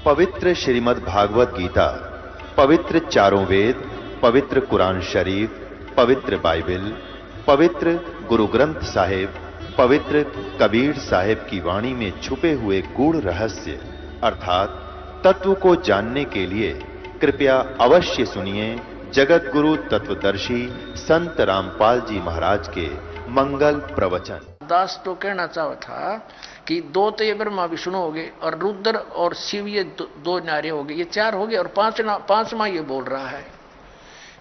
पवित्र श्रीमद् भागवत गीता, पवित्र चारों वेद, पवित्र कुरान शरीफ, पवित्र बाइबल, पवित्र गुरु ग्रंथ साहिब, पवित्र कबीर साहिब की वाणी में छुपे हुए गूढ़ रहस्य अर्थात तत्व को जानने के लिए कृपया अवश्य सुनिए जगत गुरु तत्वदर्शी संत रामपाल जी महाराज के मंगल प्रवचन। दास तो कहना चाहा था कि दो तो ये ब्रह्मा विष्णु हो गए और रुद्र और शिव, ये दो नारे हो गए, ये चार हो गए और पांचवा ये बोल रहा है।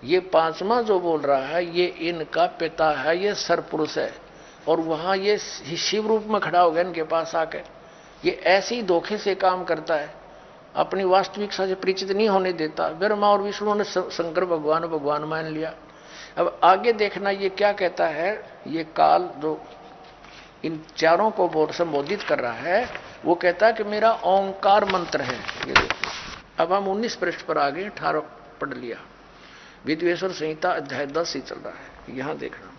ये पांचवा जो बोल रहा है ये इनका पिता है, ये सरपुरुष है और वहां ये शिव रूप में खड़ा हो गया इनके पास आकर। ये ऐसी धोखे से काम करता है, अपनी वास्तविकता से परिचित नहीं होने देता। ब्रह्मा और विष्णु ने शंकर भगवान मान लिया। अब आगे देखना ये क्या कहता है। ये काल जो इन चारों को संबोधित कर रहा है वो कहता है कि मेरा ओंकार मंत्र है। ये देखो, अब हम 19 पृष्ठ पर आगे 18 पढ़ लिया। विद्वेश्वर संहिता अध्याय 10 ही चल रहा है। यहां देखना,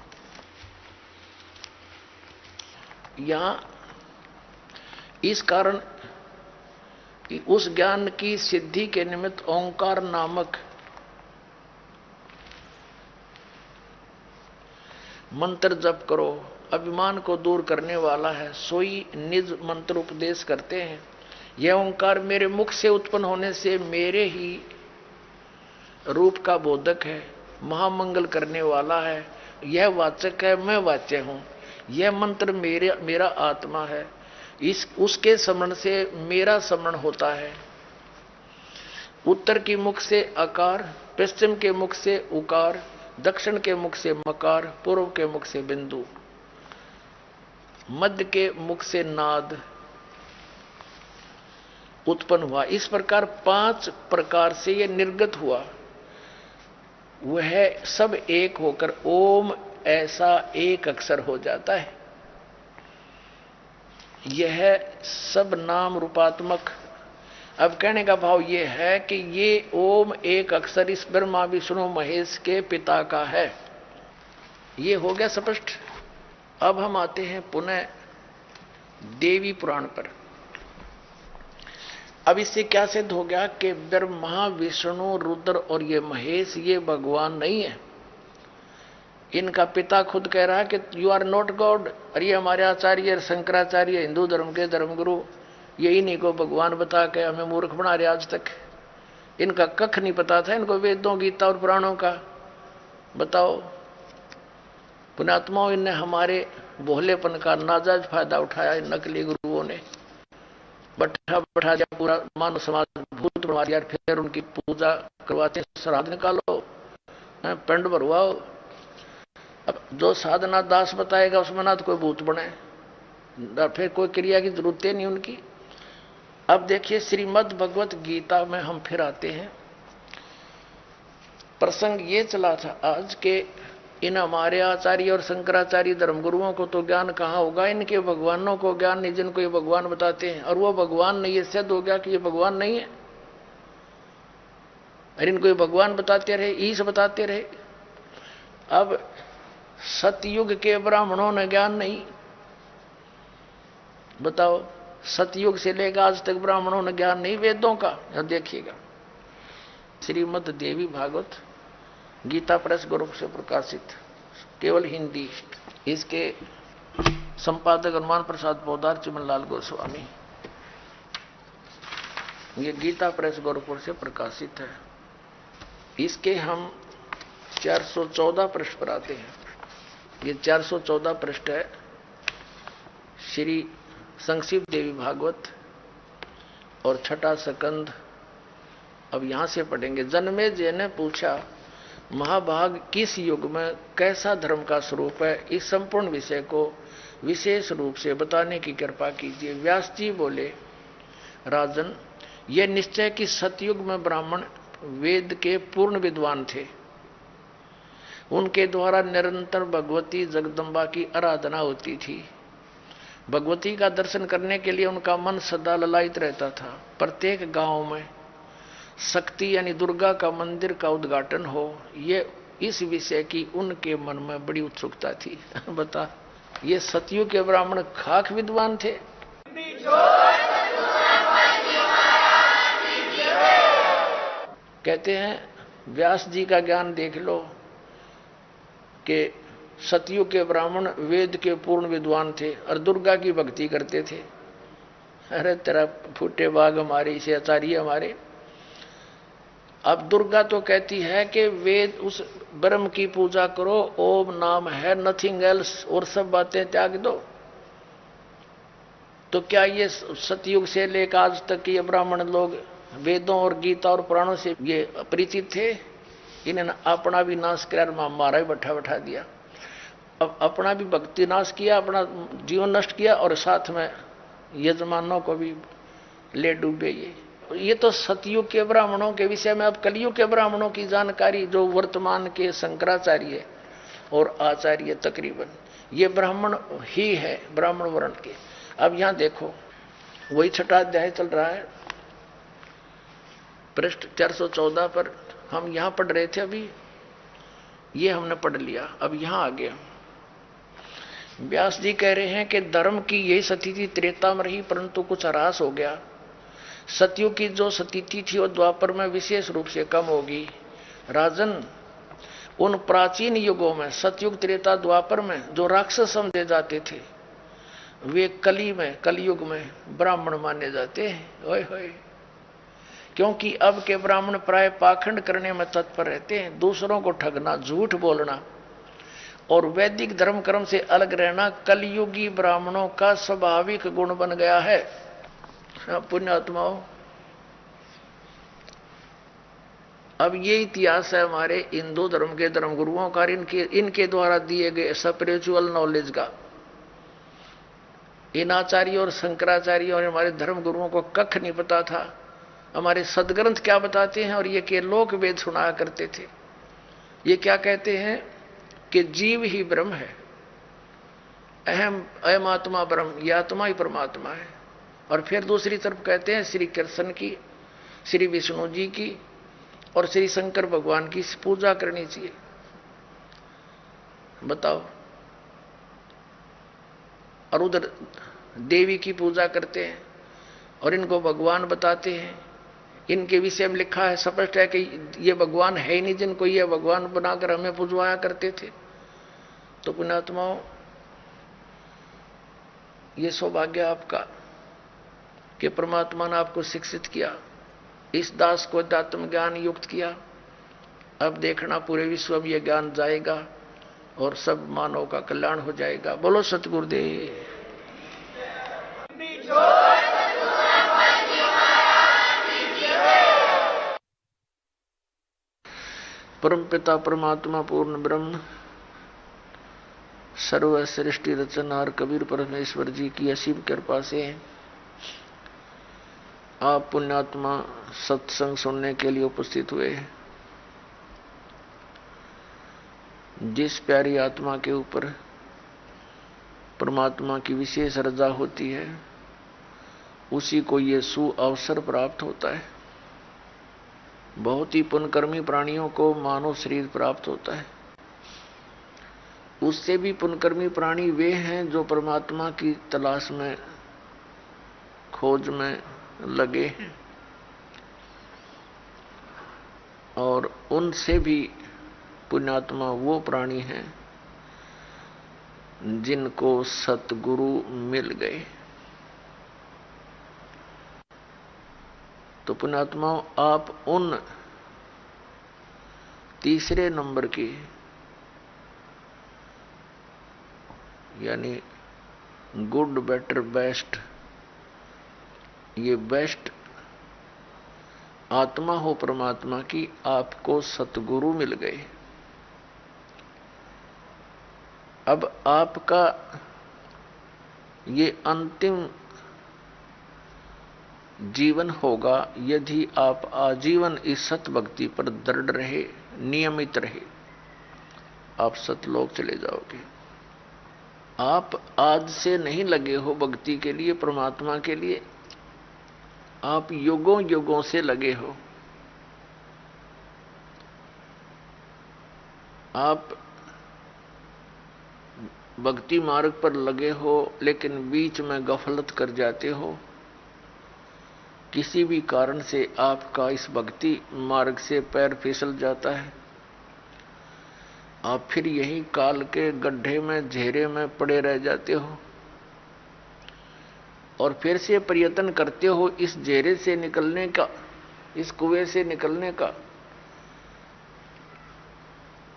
यहां इस कारण उस ज्ञान की सिद्धि के निमित्त ओंकार नामक मंत्र जप करो। अभिमान को दूर करने वाला है, सोई निज मंत्र उपदेश करते हैं। यह ओंकार मेरे मुख से उत्पन्न होने से मेरे ही रूप का बोधक है, महामंगल करने वाला है। यह वाचक है, मैं वाच्य हूं। यह मंत्र मेरा आत्मा है, उसके स्मरण से मेरा स्मरण होता है। उत्तर के मुख से अकार, पश्चिम के मुख से उकार, दक्षिण के मुख से मकार, पूर्व के मुख से बिंदु, मध्य के मुख से नाद उत्पन्न हुआ। इस प्रकार 5 प्रकार से यह निर्गत हुआ। वह सब एक होकर ओम ऐसा एक अक्षर हो जाता है। यह सब नाम रूपात्मक। अब कहने का भाव यह है कि ये ओम एक अक्षर इस ब्रह्मा विष्णु महेश के पिता का है। ये हो गया स्पष्ट। अब हम आते हैं पुनः देवी पुराण पर। अब इससे क्या सिद्ध हो गया कि ब्रह्मा विष्णु रुद्र और ये महेश ये भगवान नहीं है। इनका पिता खुद कह रहा है कि यू आर नॉट गॉड। और ये हमारे आचार्य शंकराचार्य हिंदू धर्म के धर्मगुरु ये इन्हीं को भगवान बता के हमें मूर्ख बना रहे। आज तक इनका कख नहीं पता था इनको वेदों गीता और पुराणों का। बताओ पुण्यात्माओं, इनने हमारे भोलेपन का नाजायज फायदा उठाया। इन नकली गुरुओं ने बैठा दिया, पूरा मानव समाज भूत बनवा दिया। फिर उनकी पूजा करवाते, श्राद्ध निकालो, पिंड भरवाओ। अब जो साधना दास बताएगा उसमें ना तो कोई भूत बने, फिर कोई क्रिया की जरूरत नहीं उनकी। अब देखिए श्रीमद् भगवत गीता में हम फिर आते हैं। प्रसंग ये चला था आज के इन हमारे आचार्य और शंकराचार्य धर्मगुरुओं को तो ज्ञान कहाँ होगा, इनके भगवानों को ज्ञान नहीं जिनको ये भगवान बताते हैं। और वो भगवान नहीं, ये सिद्ध हो गया कि ये भगवान नहीं है। और इनको ये भगवान बताते रहे, ईश बताते रहे। अब सतयुग के ब्राह्मणों ने ज्ञान नहीं। बताओ, सतयुग से लेकर आज तक ब्राह्मणों ने ज्ञान नहीं वेदों का। यहां देखिएगा श्रीमद् देवी भागवत गीता प्रेस ग्रुप से प्रकाशित, केवल हिंदी। इसके संपादक हनुमान प्रसाद पोदार, चिमनलाल गोस्वामी। ये गीता प्रेस गोरखपुर से प्रकाशित है। इसके हम 414 पृष्ठ पर आते हैं। ये 414 पृष्ठ है श्री संक्षिप देवी भागवत और छठा सकंद। अब यहां से पढ़ेंगे। जन्मेजय ने पूछा, महाभाग किस युग में कैसा धर्म का स्वरूप है, इस संपूर्ण विषय को विशेष रूप से बताने की कृपा कीजिए। व्यास जी बोले, राजन, यह निश्चय कि सतयुग में ब्राह्मण वेद के पूर्ण विद्वान थे। उनके द्वारा निरंतर भगवती जगदम्बा की आराधना होती थी। भगवती का दर्शन करने के लिए उनका मन सदा ललायित रहता था। प्रत्येक गांव में शक्ति यानी दुर्गा का मंदिर का उद्घाटन हो, ये इस विषय की उनके मन में बड़ी उत्सुकता थी। बता, ये सतयुग के ब्राह्मण खाक विद्वान थे। कहते हैं व्यास जी का ज्ञान देख लो कि सतयुग के ब्राह्मण वेद के पूर्ण विद्वान थे और दुर्गा की भक्ति करते थे। अरे तेरा फूटे बाग हमारे, इसे आचार्य हमारे। अब दुर्गा तो कहती है कि वेद उस ब्रह्म की पूजा करो, ओम नाम है, नथिंग एल्स, और सब बातें त्याग दो। तो क्या ये सतयुग से लेकर आज तक के ये ब्राह्मण लोग वेदों और गीता और पुराणों से ये अपरिचित थे? इन्होंने अपना भी नाश कर हमारा भी बैठा दिया। अब अपना भी भक्ति नाश किया, अपना जीवन नष्ट किया, और साथ में यजमानों को भी ले डूबे। ये तो सतयुग के ब्राह्मणों के विषय में। अब कलयुग के ब्राह्मणों की जानकारी जो वर्तमान के शंकराचार्य और आचार्य तकरीबन ये ब्राह्मण ही है, ब्राह्मण वर्ण के। अब यहां देखो वही छठा अध्याय चल रहा है, पृष्ठ 414 पर हम यहां पढ़ रहे थे। अभी ये हमने पढ़ लिया, अब यहां आ गया। व्यास जी कह रहे हैं कि धर्म की यही स्थिति त्रेता में रही, परंतु कुछ ह्रास हो गया। सतयुग की जो स्थिति थी वो द्वापर में विशेष रूप से कम होगी। राजन, उन प्राचीन युगों में सतयुग, त्रेता, द्वापर में जो राक्षस समझे जाते थे वे कलयुग में ब्राह्मण माने जाते हैं। ओए होए, क्योंकि अब के ब्राह्मण प्राय पाखंड करने में तत्पर रहते हैं, दूसरों को ठगना, झूठ बोलना और वैदिक धर्म कर्म से अलग रहना कलयुगी ब्राह्मणों का स्वाभाविक गुण बन गया है। पुण्यात्माओं, अब ये इतिहास है हमारे हिंदू धर्म के धर्मगुरुओं का, इनके द्वारा दिए गए स्पिरिचुअल नॉलेज का। इन आचार्यों और शंकराचार्य और हमारे धर्म गुरुओं को कख नहीं पता था हमारे सदग्रंथ क्या बताते हैं, और ये के लोक वेद सुनाया करते थे। ये क्या कहते हैं कि जीव ही ब्रह्म है, अहम आत्मा ब्रह्म, ये आत्मा ही परमात्मा है। और फिर दूसरी तरफ कहते हैं श्री कृष्ण की, श्री विष्णु जी की और श्री शंकर भगवान की पूजा करनी चाहिए। बताओ, और उधर देवी की पूजा करते हैं और इनको भगवान बताते हैं। इनके विषय में लिखा है, स्पष्ट है कि ये भगवान है ही नहीं जिनको ये भगवान बनाकर हमें पूजवाया करते थे। तो पुण्यात्माओं, ये सौभाग्य आपका कि परमात्मा ने आपको शिक्षित किया, इस दास को अध्यात्म ज्ञान युक्त किया। अब देखना पूरे विश्व में यह ज्ञान जाएगा और सब मानव का कल्याण हो जाएगा। बोलो सतगुरुदेव। परमपिता परमात्मा पूर्ण ब्रह्म सर्व सृष्टि रचनहार कबीर परमेश्वर जी की असीम कृपा से आप पुण्यात्मा सत्संग सुनने के लिए उपस्थित हुए। जिस प्यारी आत्मा के ऊपर परमात्मा की विशेष रजा होती है उसी को ये सुअवसर प्राप्त होता है। बहुत ही पुण्यकर्मी प्राणियों को मानव शरीर प्राप्त होता है। उससे भी पुण्यकर्मी प्राणी वे हैं जो परमात्मा की तलाश में, खोज में लगे हैं, और उनसे भी पुण्यात्मा वो प्राणी हैं जिनको सतगुरु मिल गए। तो पुण्यात्माओं, आप उन तीसरे नंबर की, यानी गुड, बेटर, बेस्ट, ये बेस्ट आत्मा हो परमात्मा की, आपको सतगुरु मिल गए। अब आपका ये अंतिम जीवन होगा यदि आप आजीवन इस सत भक्ति पर दृढ़ रहे, नियमित रहे, आप सतलोक चले जाओगे। आप आज से नहीं लगे हो भक्ति के लिए, परमात्मा के लिए, आप युगों युगों से लगे हो। आप भक्ति मार्ग पर लगे हो लेकिन बीच में गफलत कर जाते हो किसी भी कारण से आपका इस भक्ति मार्ग से पैर फिसल जाता है, आप फिर यही काल के गड्ढे में, घेरे में पड़े रह जाते हो और फिर से प्रयत्न करते हो इस घेरे से निकलने का, इस कुएं से निकलने का।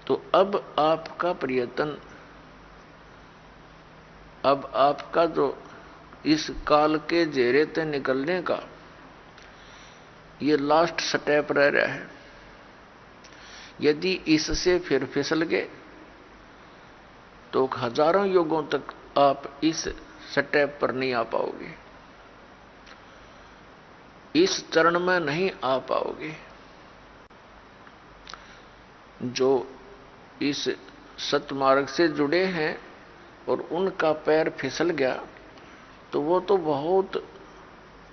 तो अब आपका प्रयत्न, अब आपका जो इस काल के घेरे से निकलने का ये लास्ट स्टेप रह रहा है। यदि इससे फिर फिसल गए तो हजारों युगों तक आप इस स्टेप पर नहीं आ पाओगे, इस चरण में नहीं आ पाओगे। जो इस सतमार्ग से जुड़े हैं और उनका पैर फिसल गया तो वो तो बहुत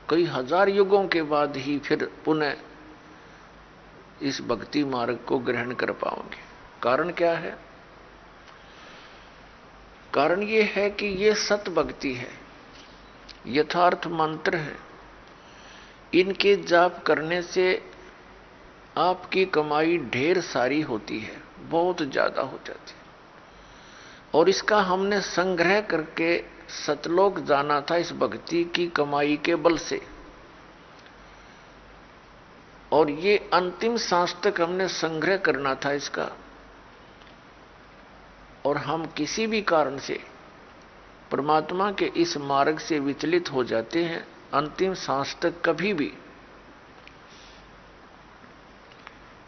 कई हजार युगों के बाद ही फिर पुनः इस भक्ति मार्ग को ग्रहण कर पाओगे। कारण क्या है? कारण ये है कि ये सत भक्ति है, यथार्थ मंत्र है। इनके जाप करने से आपकी कमाई ढेर सारी होती है, बहुत ज्यादा हो जाती है। और इसका हमने संग्रह करके सतलोक जाना था इस भक्ति की कमाई के बल से, और ये अंतिम सांस तक हमने संग्रह करना था इसका। और हम किसी भी कारण से परमात्मा के इस मार्ग से विचलित हो जाते हैं अंतिम सांस तक कभी भी,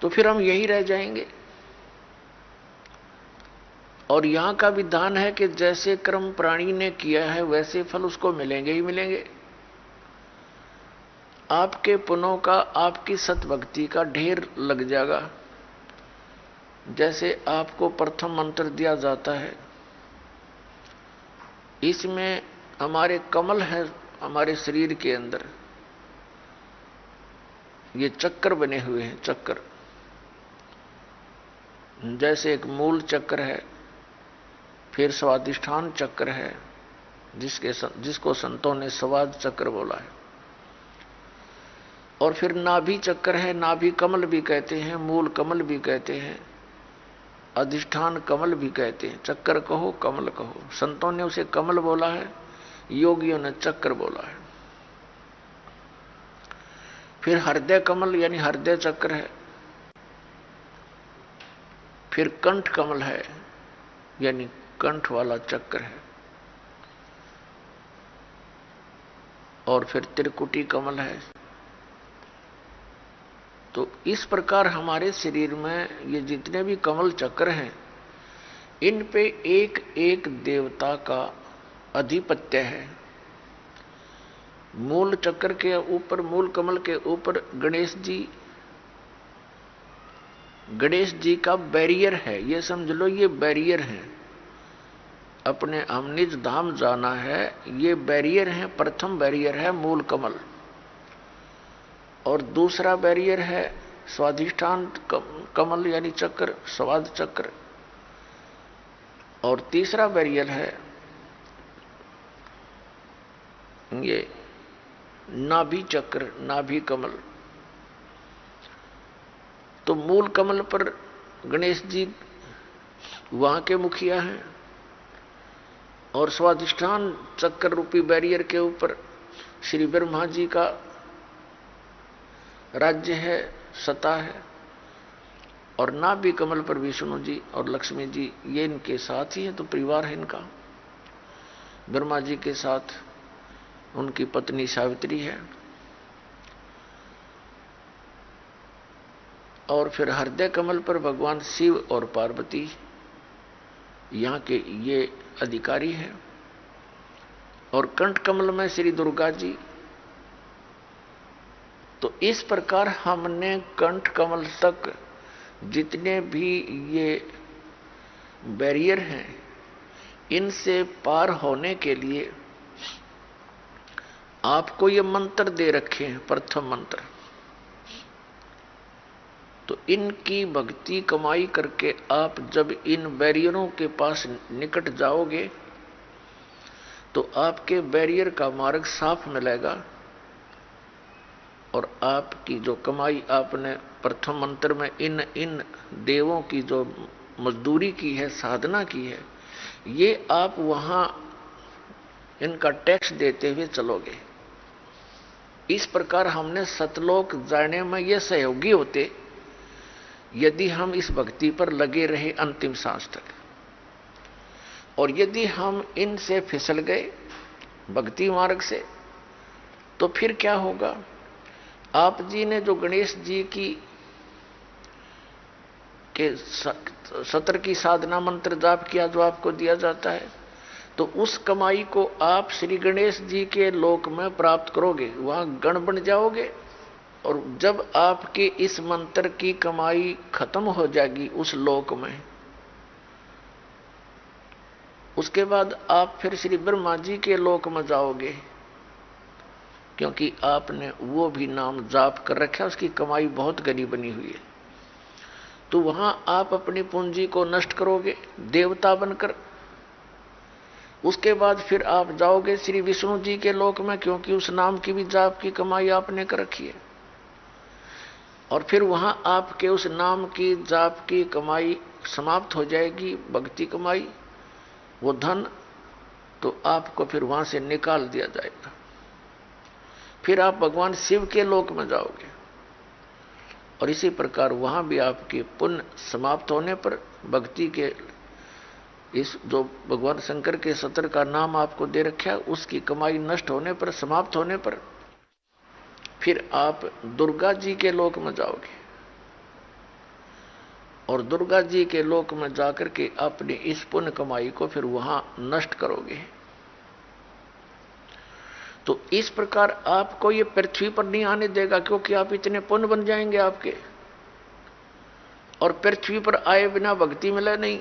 तो फिर हम यही रह जाएंगे। और यहां का विधान है कि जैसे कर्म प्राणी ने किया है वैसे फल उसको मिलेंगे ही मिलेंगे। आपके पुण्यों का, आपकी सतभक्ति का ढेर लग जाएगा। जैसे आपको प्रथम मंत्र दिया जाता है, इसमें हमारे कमल है, हमारे शरीर के अंदर ये चक्कर बने हुए हैं। चक्कर जैसे एक मूल चक्र है, फिर स्वादिष्ठान चक्र है जिसको संतों ने स्वाद चक्र बोला है, और फिर नाभि चक्र है, नाभि कमल भी कहते हैं, मूल कमल भी कहते हैं, अधिष्ठान कमल भी कहते हैं। चक्कर कहो कमल कहो, संतों ने उसे कमल बोला है, योगियों ने चक्र बोला है। फिर हृदय कमल यानी हृदय चक्र है, फिर कंठ कमल है यानी कंठ वाला चक्र है, और फिर त्रिकुटी कमल है। तो इस प्रकार हमारे शरीर में ये जितने भी कमल चक्र हैं, इन पे एक एक देवता का अधिपत्य है। मूल चक्र के ऊपर, मूल कमल के ऊपर गणेश जी का बैरियर है, ये समझ लो ये बैरियर है। अपने हम निज धाम जाना है, ये बैरियर है। प्रथम बैरियर है मूल कमल, और दूसरा बैरियर है स्वाधिष्ठान कमल यानी चक्र, स्वाद चक्र, और तीसरा बैरियर है ये नाभि चक्र, नाभि कमल। तो मूल कमल पर गणेश जी वहां के मुखिया हैं, और स्वाधिष्ठान चक्र रूपी बैरियर के ऊपर श्री ब्रह्मा जी का राज्य है, सत्ता है, और नाभि कमल पर विष्णु जी और लक्ष्मी जी, ये इनके साथ ही है। तो परिवार है इनका। ब्रह्मा जी के साथ उनकी पत्नी सावित्री है, और फिर हृदय कमल पर भगवान शिव और पार्वती यहाँ के ये अधिकारी हैं, और कंठ कमल में श्री दुर्गा जी। तो इस प्रकार हमने कंठ कमल तक जितने भी ये बैरियर हैं, इनसे पार होने के लिए आपको ये मंत्र दे रखे हैं, प्रथम मंत्र। तो इनकी भक्ति कमाई करके आप जब इन बैरियरों के पास निकट जाओगे तो आपके बैरियर का मार्ग साफ मिलेगा, और आपकी जो कमाई आपने प्रथम मंत्र में इन इन देवों की जो मजदूरी की है, साधना की है, ये आप वहां इनका टैक्स देते हुए चलोगे। इस प्रकार हमने सतलोक जाने में ये सहयोगी होते यदि हम इस भक्ति पर लगे रहे अंतिम सांस तक। और यदि हम इनसे फिसल गए भक्ति मार्ग से, तो फिर क्या होगा? आप जी ने जो गणेश जी की के सत्र की साधना मंत्र जाप किया जो आपको दिया जाता है, तो उस कमाई को आप श्री गणेश जी के लोक में प्राप्त करोगे, वहां गण बन जाओगे। और जब आपके इस मंत्र की कमाई खत्म हो जाएगी उस लोक में, उसके बाद आप फिर श्री ब्रह्मा जी के लोक में जाओगे, क्योंकि आपने वो भी नाम जाप कर रखा है, उसकी कमाई बहुत घनी बनी हुई है। तो वहां आप अपनी पूंजी को नष्ट करोगे देवता बनकर। उसके बाद फिर आप जाओगे श्री विष्णु जी के लोक में, क्योंकि उस नाम की भी जाप की कमाई आपने कर रखी है। और फिर वहां आपके उस नाम की जाप की कमाई समाप्त हो जाएगी, भक्ति कमाई, वो धन, तो आपको फिर वहां से निकाल दिया जाएगा। फिर आप भगवान शिव के लोक में जाओगे, और इसी प्रकार वहां भी आपके पुण्य समाप्त होने पर, भक्ति के इस जो भगवान शंकर के सत्र का नाम आपको दे रखा है उसकी कमाई नष्ट होने पर, समाप्त होने पर, फिर आप दुर्गा जी के लोक में जाओगे। और दुर्गा जी के लोक में जाकर के अपनी इस पुण्य कमाई को फिर वहां नष्ट करोगे। तो इस प्रकार आपको ये पृथ्वी पर नहीं आने देगा, क्योंकि आप इतने पुण्य बन जाएंगे आपके। और पृथ्वी पर आए बिना भक्ति मिले नहीं,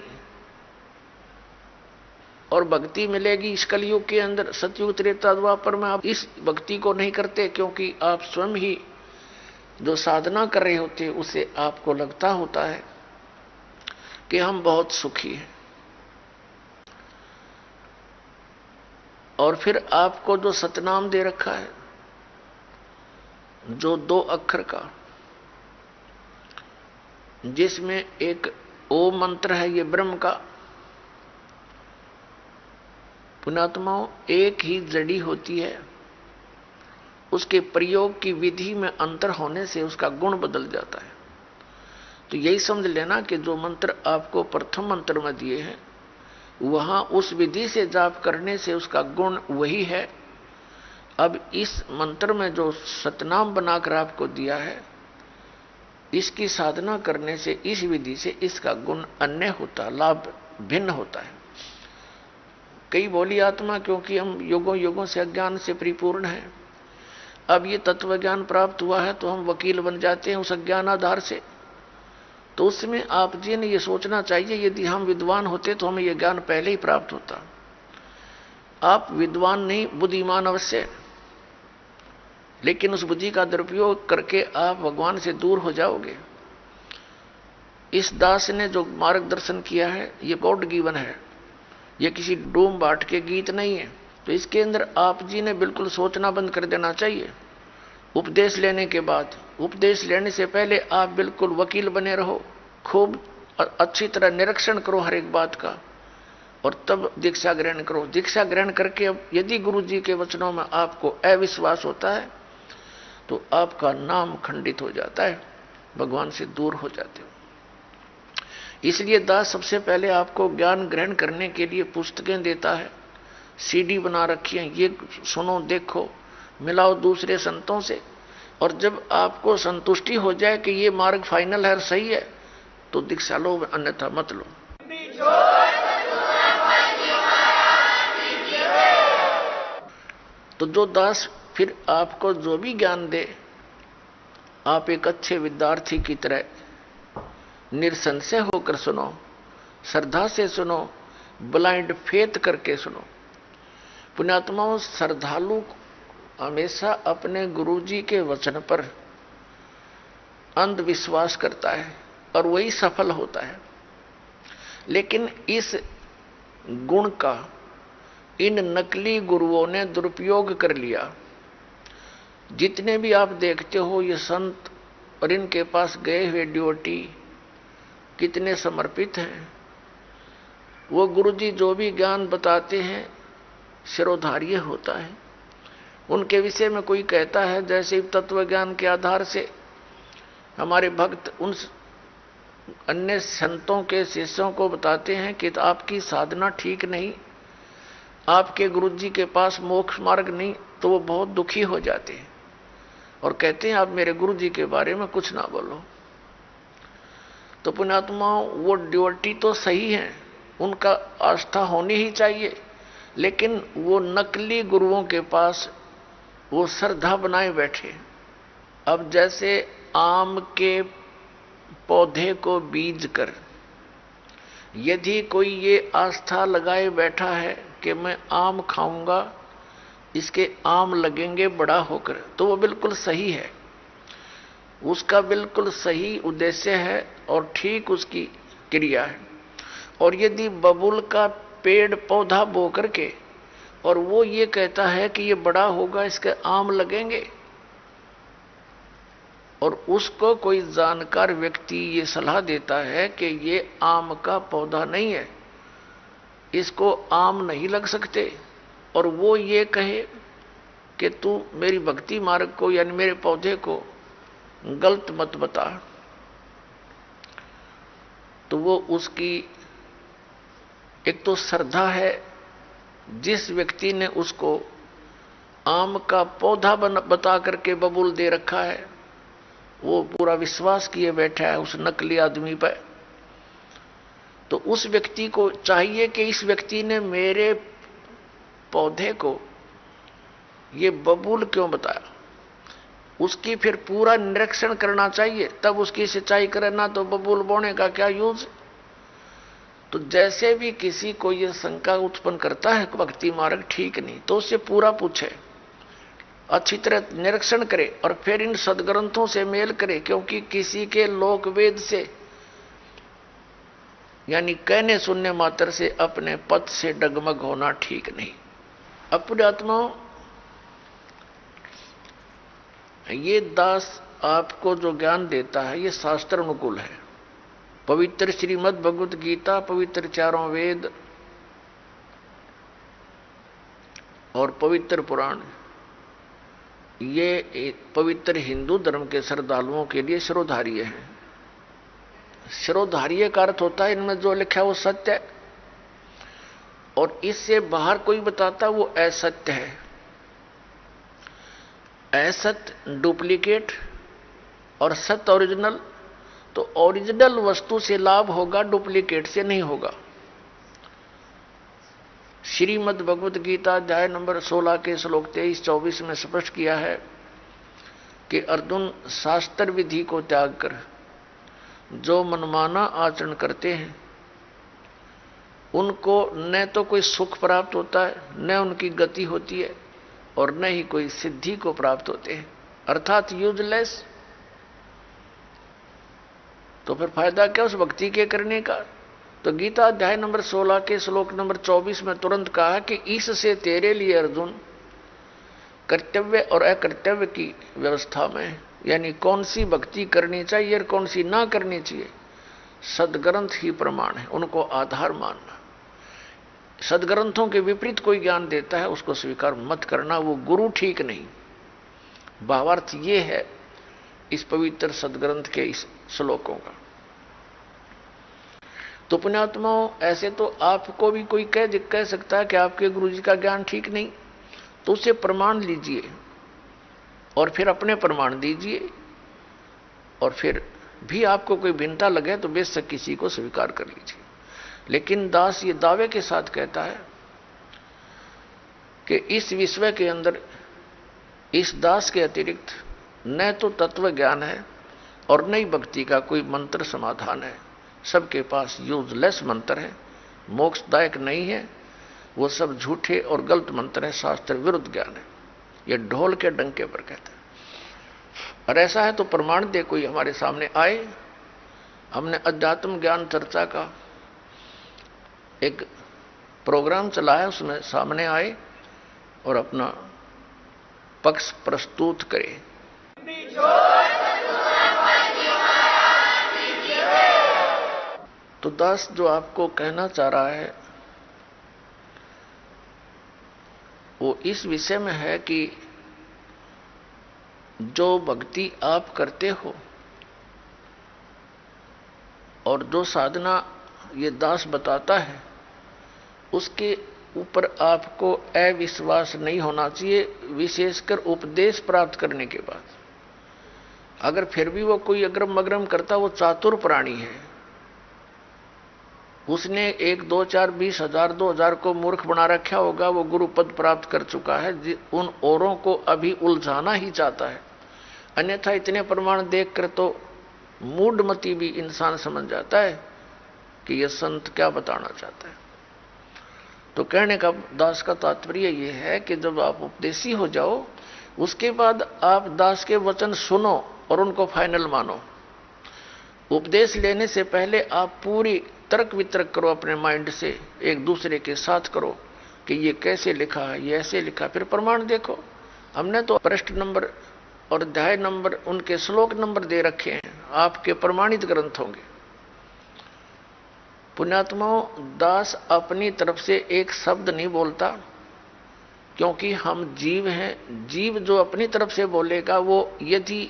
और भक्ति मिलेगी इस कलयुग के अंदर, सतयुग त्रेता द्वापर में आप इस भक्ति को नहीं करते, क्योंकि आप स्वयं ही जो साधना कर रहे होते उसे आपको लगता होता है कि हम बहुत सुखी हैं। और फिर आपको जो सतनाम दे रखा है, जो 2 अक्षर का, जिसमें एक ओम मंत्र है, ये ब्रह्म का। पुण्यात्माओं, एक ही जड़ी होती है, उसके प्रयोग की विधि में अंतर होने से उसका गुण बदल जाता है। तो यही समझ लेना कि जो मंत्र आपको प्रथम मंत्र में दिए हैं, वहां उस विधि से जाप करने से उसका गुण वही है। अब इस मंत्र में जो सतनाम बनाकर आपको दिया है, इसकी साधना करने से, इस विधि से इसका गुण अन्य होता, लाभ भिन्न होता है। कई बोली आत्मा, क्योंकि हम युगों युगों से अज्ञान से परिपूर्ण हैं, अब ये तत्व ज्ञान प्राप्त हुआ है तो हम वकील बन जाते हैं उस अज्ञान आधार से। तो उसमें आप जी ने ये सोचना चाहिए, यदि हम विद्वान होते तो हमें यह ज्ञान पहले ही प्राप्त होता। आप विद्वान नहीं, बुद्धिमान अवश्य, लेकिन उस बुद्धि का दुरुपयोग करके आप भगवान से दूर हो जाओगे। इस दास ने जो मार्गदर्शन किया है ये गॉड गिवन है, ये किसी डूम बाट के गीत नहीं है। तो इसके अंदर आप जी ने बिल्कुल सोचना बंद कर देना चाहिए। उपदेश लेने के बाद, उपदेश लेने से पहले आप बिल्कुल वकील बने रहो, खूब अच्छी तरह निरीक्षण करो हर एक बात का, और तब दीक्षा ग्रहण करो। दीक्षा ग्रहण करके अब यदि गुरु जी के वचनों में आपको अविश्वास होता है तो आपका नाम खंडित हो जाता है, भगवान से दूर हो जाते हो। इसलिए दास सबसे पहले आपको ज्ञान ग्रहण करने के लिए पुस्तकें देता है, सीडी बना रखी है, ये सुनो, देखो, मिलाओ दूसरे संतों से। और जब आपको संतुष्टि हो जाए कि ये मार्ग फाइनल है, सही है, तो दीक्षा लो, अन्यथा मत लो। तो जो दास फिर आपको जो भी ज्ञान दे, आप एक अच्छे विद्यार्थी की तरह निसंशय होकर सुनो, श्रद्धा से सुनो, ब्लाइंड फेथ करके सुनो। पुण्यात्माओं, श्रद्धालु हमेशा अपने गुरुजी के वचन पर अंधविश्वास करता है और वही सफल होता है। लेकिन इस गुण का इन नकली गुरुओं ने दुरुपयोग कर लिया। जितने भी आप देखते हो ये संत और इनके पास गए हुए ड्योटी कितने समर्पित हैं। वो गुरुजी जो भी ज्ञान बताते हैं शिरोधार्य होता है। उनके विषय में कोई कहता है जैसे तत्व ज्ञान के आधार से हमारे भक्त उन अन्य संतों के शिष्यों को बताते हैं कि आपकी साधना ठीक नहीं, आपके गुरुजी के पास मोक्ष मार्ग नहीं, तो वो बहुत दुखी हो जाते हैं और कहते हैं आप मेरे गुरुजी के बारे में कुछ ना बोलो। तो पुण्यात्माओं, वो ड्यूटी तो सही है, उनका आस्था होनी ही चाहिए, लेकिन वो नकली गुरुओं के पास वो श्रद्धा बनाए बैठे। अब जैसे आम के पौधे को बीज कर यदि कोई ये आस्था लगाए बैठा है कि मैं आम खाऊंगा, इसके आम लगेंगे बड़ा होकर, तो वो बिल्कुल सही है, उसका बिल्कुल सही उद्देश्य है और ठीक उसकी क्रिया है। और यदि बबूल का पेड़ पौधा बो करके और वो ये कहता है कि ये बड़ा होगा, इसके आम लगेंगे, और उसको कोई जानकार व्यक्ति ये सलाह देता है कि ये आम का पौधा नहीं है, इसको आम नहीं लग सकते, और वो ये कहे कि तू मेरी भक्ति मार्ग को यानी मेरे पौधे को गलत मत बता, तो वो उसकी एक तो श्रद्धा है, जिस व्यक्ति ने उसको आम का पौधा बता करके बबूल दे रखा है, वो पूरा विश्वास किए बैठा है उस नकली आदमी पर। तो उस व्यक्ति को चाहिए कि इस व्यक्ति ने मेरे पौधे को ये बबूल क्यों बताया, उसकी फिर पूरा निरीक्षण करना चाहिए, तब उसकी सिंचाई करना, तो बबूल बोने का क्या यूज। तो जैसे भी किसी को यह शंका उत्पन्न करता है भक्ति मार्ग ठीक नहीं, तो उससे पूरा पूछे, अच्छी तरह निरीक्षण करे और फिर इन सदग्रंथों से मेल करे, क्योंकि किसी के लोक वेद से यानी कहने सुनने मात्र से अपने पद से डगमग होना ठीक नहीं। अपने आत्माओं, ये दास आपको जो ज्ञान देता है ये शास्त्र अनुकूल है। पवित्र श्रीमद् भगवत गीता, पवित्र चारों वेद और पवित्र पुराण, ये पवित्र हिंदू धर्म के श्रद्धालुओं के लिए शिरोधार्य है। शिरोधार्य का अर्थ होता है इनमें जो लिखा है वो सत्य है, और इससे बाहर कोई बताता वो असत्य है। असत्य डुप्लीकेट और सत्य ओरिजिनल, तो ओरिजिनल वस्तु से लाभ होगा, डुप्लीकेट से नहीं होगा। श्रीमद् भगवत गीता अध्याय नंबर 16 के श्लोक 23-24 में स्पष्ट किया है कि अर्जुन, शास्त्र विधि को त्याग कर जो मनमाना आचरण करते हैं उनको न तो कोई सुख प्राप्त होता है, न उनकी गति होती है, और न ही कोई सिद्धि को प्राप्त होते हैं, अर्थात यूजलेस। तो फिर फायदा क्या उस भक्ति के करने का। तो गीता अध्याय नंबर 16 के श्लोक नंबर 24 में तुरंत कहा कि इससे तेरे लिए अर्जुन कर्तव्य और अकर्तव्य की व्यवस्था में, यानी कौन सी भक्ति करनी चाहिए और कौन सी ना करनी चाहिए, सदग्रंथ ही प्रमाण है, उनको आधार मानना। सदग्रंथों के विपरीत कोई ज्ञान देता है उसको स्वीकार मत करना, वो गुरु ठीक नहीं। भावार्थ ये है इस पवित्र सदग्रंथ के इस श्लोकों का। तो पुण्यात्माओं, ऐसे तो आपको भी कोई कह सकता है कि आपके गुरुजी का ज्ञान ठीक नहीं, तो उससे प्रमाण लीजिए और फिर अपने प्रमाण दीजिए, और फिर भी आपको कोई भिन्नता लगे तो बेशक किसी को स्वीकार कर लीजिए। लेकिन दास ये दावे के साथ कहता है कि इस विश्व के अंदर इस दास के अतिरिक्त न तो तत्व ज्ञान है और न ही भक्ति का कोई मंत्र समाधान है। सबके पास यूजलेस मंत्र है, मोक्षदायक नहीं है, वो सब झूठे और गलत मंत्र है, शास्त्र विरुद्ध ज्ञान है। ये ढोल के डंके पर कहता है। और ऐसा है तो प्रमाण दे कोई हमारे सामने आए। हमने अध्यात्म ज्ञान चर्चा का एक प्रोग्राम चलाया, उसमें सामने आए और अपना पक्ष प्रस्तुत करे। तो दास जो आपको कहना चाह रहा है वो इस विषय में है कि जो भक्ति आप करते हो और जो साधना ये दास बताता है उसके ऊपर आपको अविश्वास नहीं होना चाहिए, विशेषकर उपदेश प्राप्त करने के बाद। अगर फिर भी वो कोई अग्रम मग्रम करता, वो चातुर प्राणी है, उसने 1, 2, 4, 20 हजार 2000 को मूर्ख बना रखा होगा, वो गुरु पद प्राप्त कर चुका है, उन औरों को अभी उलझाना ही चाहता है। अन्यथा इतने प्रमाण देखकर तो मूढ़मती भी इंसान समझ जाता है कि यह संत क्या बताना चाहता है। तो कहने का दास का तात्पर्य यह है कि जब आप उपदेशी हो जाओ उसके बाद आप दास के वचन सुनो और उनको फाइनल मानो। उपदेश लेने से पहले आप पूरी तर्क वितर्क करो अपने माइंड से, एक दूसरे के साथ करो कि ये कैसे लिखा है, ये ऐसे लिखा, फिर प्रमाण देखो। हमने तो पृष्ठ नंबर और अध्याय नंबर, उनके श्लोक नंबर दे रखे हैं, आपके प्रमाणित ग्रंथ होंगे। पुण्यात्माओं, दास अपनी तरफ से एक शब्द नहीं बोलता, क्योंकि हम जीव हैं। जीव जो अपनी तरफ से बोलेगा वो यदि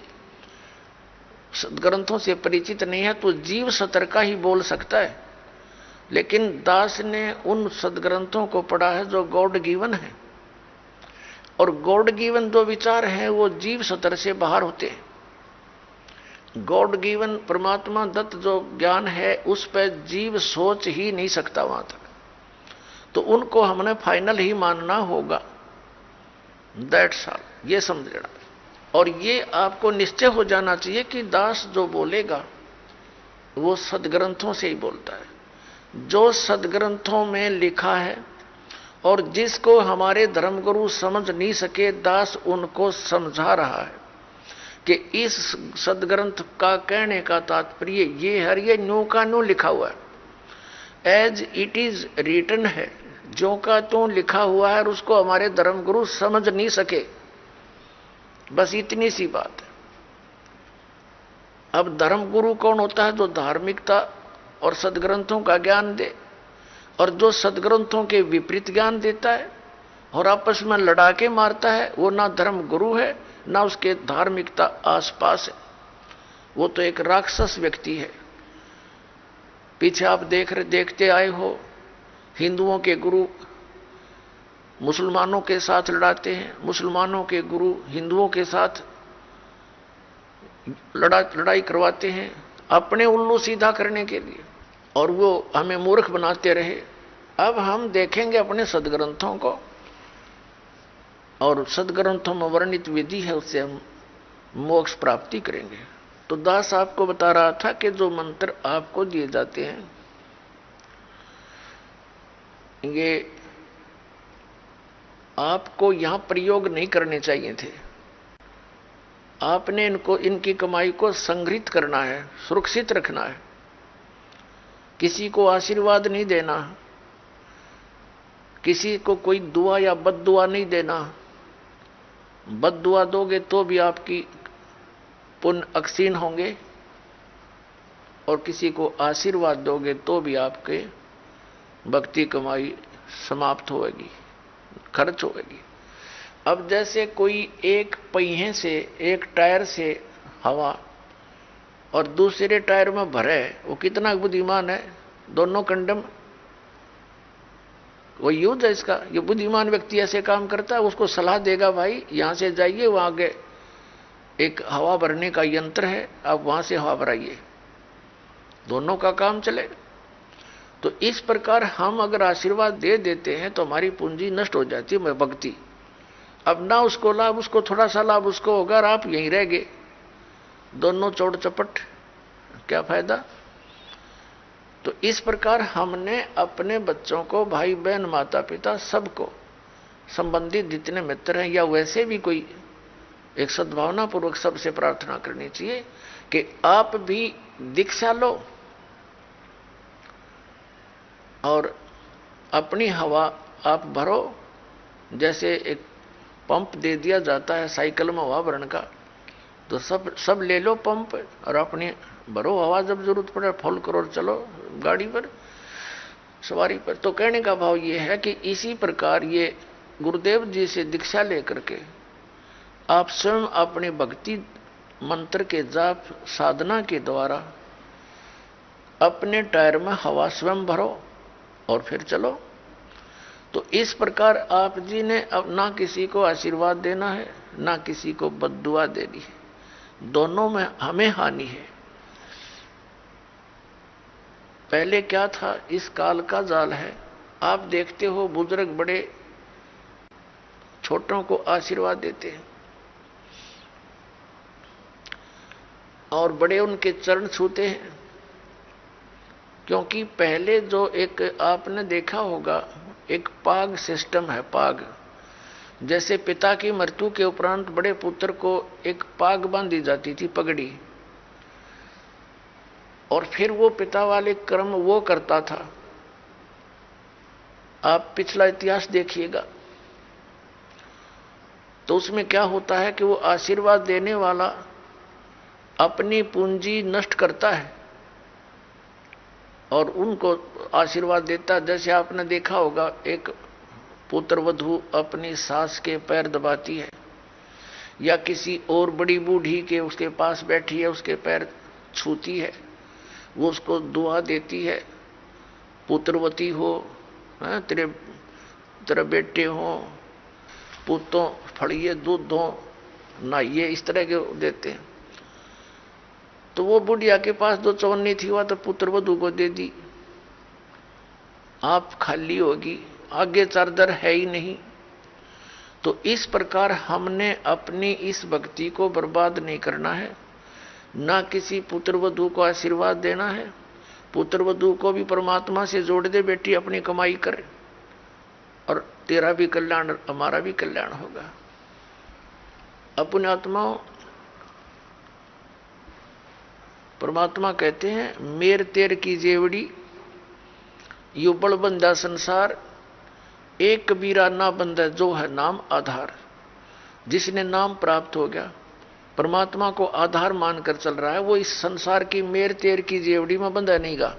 ग्रंथों से परिचित नहीं है तो जीव सतर्का ही बोल सकता है, लेकिन दास ने उन सदग्रंथों को पढ़ा है जो गॉड गिवन है, और गॉड गिवन जो विचार हैं वो जीव सतर से बाहर होते हैं। गॉड गिवन परमात्मा दत्त जो ज्ञान है उस पर जीव सोच ही नहीं सकता वहां तक, तो उनको हमने फाइनल ही मानना होगा। दैट्स ऑल, ये समझ लेना। और ये आपको निश्चय हो जाना चाहिए कि दास जो बोलेगा वो सदग्रंथों से ही बोलता है, जो सदग्रंथों में लिखा है, और जिसको हमारे धर्मगुरु समझ नहीं सके दास उनको समझा रहा है कि इस सदग्रंथ का कहने का तात्पर्य ये है, ये न्यू का न्यू लिखा हुआ है, एज इट इज रिटन है, जो का त्यों लिखा हुआ है, और उसको हमारे धर्मगुरु समझ नहीं सके। बस इतनी सी बात है। अब धर्मगुरु कौन होता है? जो धार्मिकता और सदग्रंथों का ज्ञान दे, और जो सदग्रंथों के विपरीत ज्ञान देता है और आपस में लड़ा के मारता है, वो ना धर्म गुरु है ना उसके धार्मिकता आसपास है, वो तो एक राक्षस व्यक्ति है। पीछे आप देखते आए हो, हिंदुओं के गुरु मुसलमानों के साथ लड़ाते हैं, मुसलमानों के गुरु हिंदुओं के साथ लड़ाई करवाते हैं अपने उल्लू सीधा करने के लिए, और वो हमें मूर्ख बनाते रहे। अब हम देखेंगे अपने सदग्रंथों को, और सदग्रंथों में वर्णित विधि है, उससे हम मोक्ष प्राप्ति करेंगे। तो दास आपको बता रहा था कि जो मंत्र आपको दिए जाते हैं ये आपको यहां प्रयोग नहीं करने चाहिए थे। आपने इनकी कमाई को संग्रहित करना है, सुरक्षित रखना है, किसी को आशीर्वाद नहीं देना, किसी को कोई दुआ या बद्दुआ नहीं देना। बद्दुआ दोगे तो भी आपकी पुण्य अक्षीण होंगे, और किसी को आशीर्वाद दोगे तो भी आपके भक्ति कमाई समाप्त होगी, खर्च होगी। अब जैसे कोई एक पहिए से, एक टायर से हवा और दूसरे टायर में भरे, वो कितना बुद्धिमान है, दोनों कंडम वो यूज है इसका। ये बुद्धिमान व्यक्ति ऐसे काम करता है, उसको सलाह देगा भाई यहां से जाइए, वहां आगे एक हवा भरने का यंत्र है, आप वहां से हवा भराइए, दोनों का काम चलेगा। तो इस प्रकार हम अगर आशीर्वाद दे देते हैं तो हमारी पूंजी नष्ट हो जाती है, मैं भक्ति। अब ना उसको लाभ, उसको थोड़ा सा लाभ उसको होगा, और आप यहीं रह गए, दोनों चौड़ चपट, क्या फायदा। तो इस प्रकार हमने अपने बच्चों को, भाई बहन, माता पिता, सबको, संबंधित जितने मित्र हैं या वैसे भी कोई, एक सद्भावना पूर्वक सबसे प्रार्थना करनी चाहिए कि आप भी दीक्षा लो और अपनी हवा आप भरो। जैसे एक पंप दे दिया जाता है साइकिल में हवा भरने का, तो सब ले लो पंप और अपनी भरो हवा, जब जरूरत पड़े फुल करो और चलो गाड़ी पर, सवारी पर। तो कहने का भाव ये है कि इसी प्रकार ये गुरुदेव जी से दीक्षा लेकर के आप स्वयं अपने भक्ति मंत्र के जाप साधना के द्वारा अपने टायर में हवा स्वयं भरो और फिर चलो। तो इस प्रकार आप जी ने अब ना किसी को आशीर्वाद देना है ना किसी को बद्दुआ देनी है, दोनों में हमें हानि है। पहले क्या था, इस काल का जाल है। आप देखते हो बुजुर्ग बड़े छोटों को आशीर्वाद देते हैं और बड़े उनके चरण छूते हैं, क्योंकि पहले जो एक आपने देखा होगा एक पाग सिस्टम है। पाग जैसे पिता की मृत्यु के उपरांत बड़े पुत्र को एक पाग बांधी जाती थी, पगड़ी, और फिर वो पिता वाले कर्म वो करता था। आप पिछला इतिहास देखिएगा तो उसमें क्या होता है कि वो आशीर्वाद देने वाला अपनी पूंजी नष्ट करता है और उनको आशीर्वाद देता। जैसे आपने देखा होगा एक पुत्र वधू अपनी सास के पैर दबाती है या किसी और बड़ी बूढ़ी के उसके पास बैठी है उसके पैर छूती है, वो उसको दुआ देती है, पुत्रवती हो, तेरे बेटे हो, पुतों फड़िए दूध दो नहाइए, इस तरह के देते हैं। तो वो बुढ़िया के पास दो चवन्नी थी हुआ तो पुत्र वधू को दे दी, आप खाली होगी, आगे चारदर है ही नहीं। तो इस प्रकार हमने अपनी इस भक्ति को बर्बाद नहीं करना है, ना किसी पुत्र वधू को आशीर्वाद देना है। पुत्र वधू को भी परमात्मा से जोड़ दे, बेटी अपनी कमाई कर और तेरा भी कल्याण हमारा भी कल्याण होगा। अपने आत्माओं, परमात्मा कहते हैं मेर तेर की जेवड़ी यू बड़ बंदा संसार, एक कबीरा ना बंदा जो है नाम आधार। जिसने नाम प्राप्त हो गया, परमात्मा को आधार मानकर चल रहा है, वो इस संसार की मेर तेर की जेवड़ी में बंधा नहीं गा।